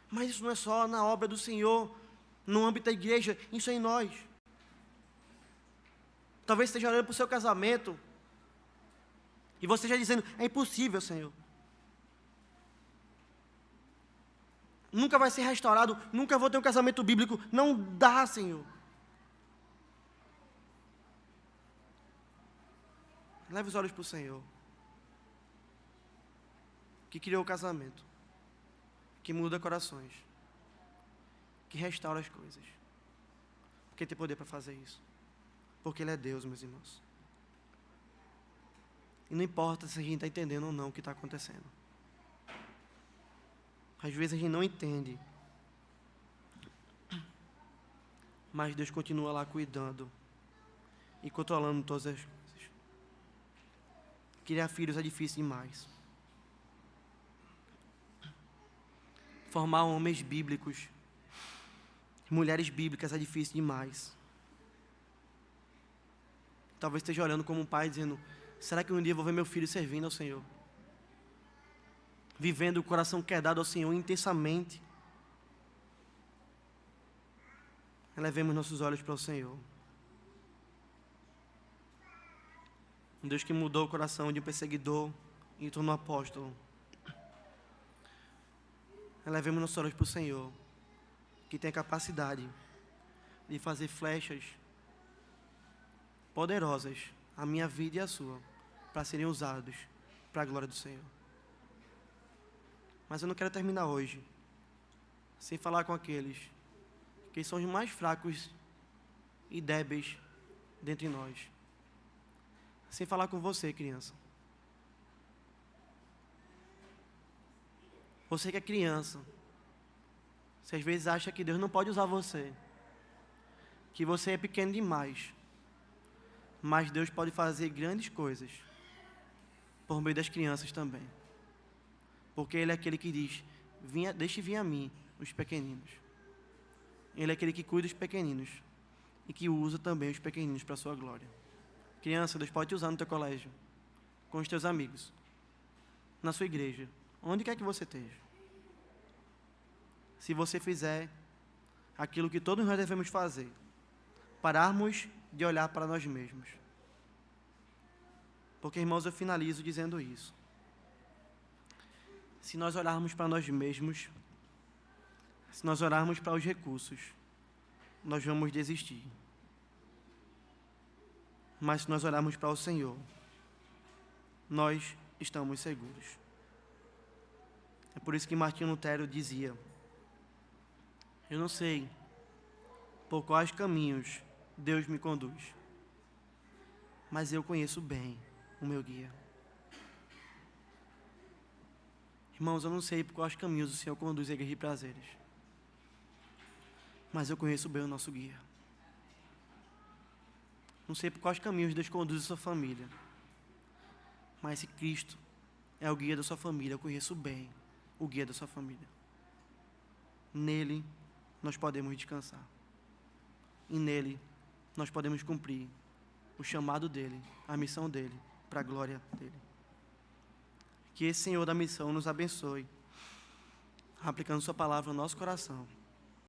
Mas isso não é só na obra do Senhor, no âmbito da igreja, isso é em nós. Talvez esteja olhando para o seu casamento e você já dizendo, é impossível, Senhor. Nunca vai ser restaurado, nunca vou ter um casamento bíblico. Não dá, Senhor. Leve os olhos para o Senhor, que criou o casamento, que muda corações, que restaura as coisas, porque tem poder para fazer isso, porque Ele é Deus, meus irmãos. E não importa se a gente está entendendo ou não o que está acontecendo. Às vezes a gente não entende, mas Deus continua lá cuidando e controlando todas as coisas. Criar filhos é difícil demais. Formar homens bíblicos, mulheres bíblicas é difícil demais. Talvez esteja olhando como um pai dizendo, será que um dia eu vou ver meu filho servindo ao Senhor? Vivendo o coração quedado ao Senhor intensamente. Elevemos nossos olhos para o Senhor. Um Deus que mudou o coração de um perseguidor e tornou apóstolo. Elevemos nossos olhos para o Senhor, que tem a capacidade de fazer flechas poderosas, a minha vida e a sua, para serem usados para a glória do Senhor. Mas eu não quero terminar hoje sem falar com aqueles que são os mais fracos e débeis dentre nós. Sem falar com você, criança. Você que é criança, você às vezes acha que Deus não pode usar você, que você é pequeno demais, mas Deus pode fazer grandes coisas por meio das crianças também, porque Ele é aquele que diz, deixe vir a mim os pequeninos. Ele é aquele que cuida dos pequeninos e que usa também os pequeninos para a sua glória. Criança, Deus pode te usar no teu colégio, com os teus amigos, na sua igreja, onde quer que você esteja. Se você fizer aquilo que todos nós devemos fazer, pararmos de olhar para nós mesmos. Porque, irmãos, eu finalizo dizendo isso. Se nós olharmos para nós mesmos, se nós olharmos para os recursos, nós vamos desistir. Mas se nós olharmos para o Senhor, nós estamos seguros. É por isso que Martinho Lutero dizia, eu não sei por quais caminhos Deus me conduz, mas eu conheço bem o meu guia. Irmãos, eu não sei por quais caminhos o Senhor conduz a igreja de prazeres, mas eu conheço bem o nosso guia. Não sei por quais caminhos Deus conduz a sua família, mas se Cristo é o guia da sua família, eu conheço bem o guia da sua família. Nele nós podemos descansar. E nele nós podemos cumprir o chamado dele, a missão dele, para a glória dele. Que esse Senhor da missão nos abençoe, aplicando sua palavra no nosso coração.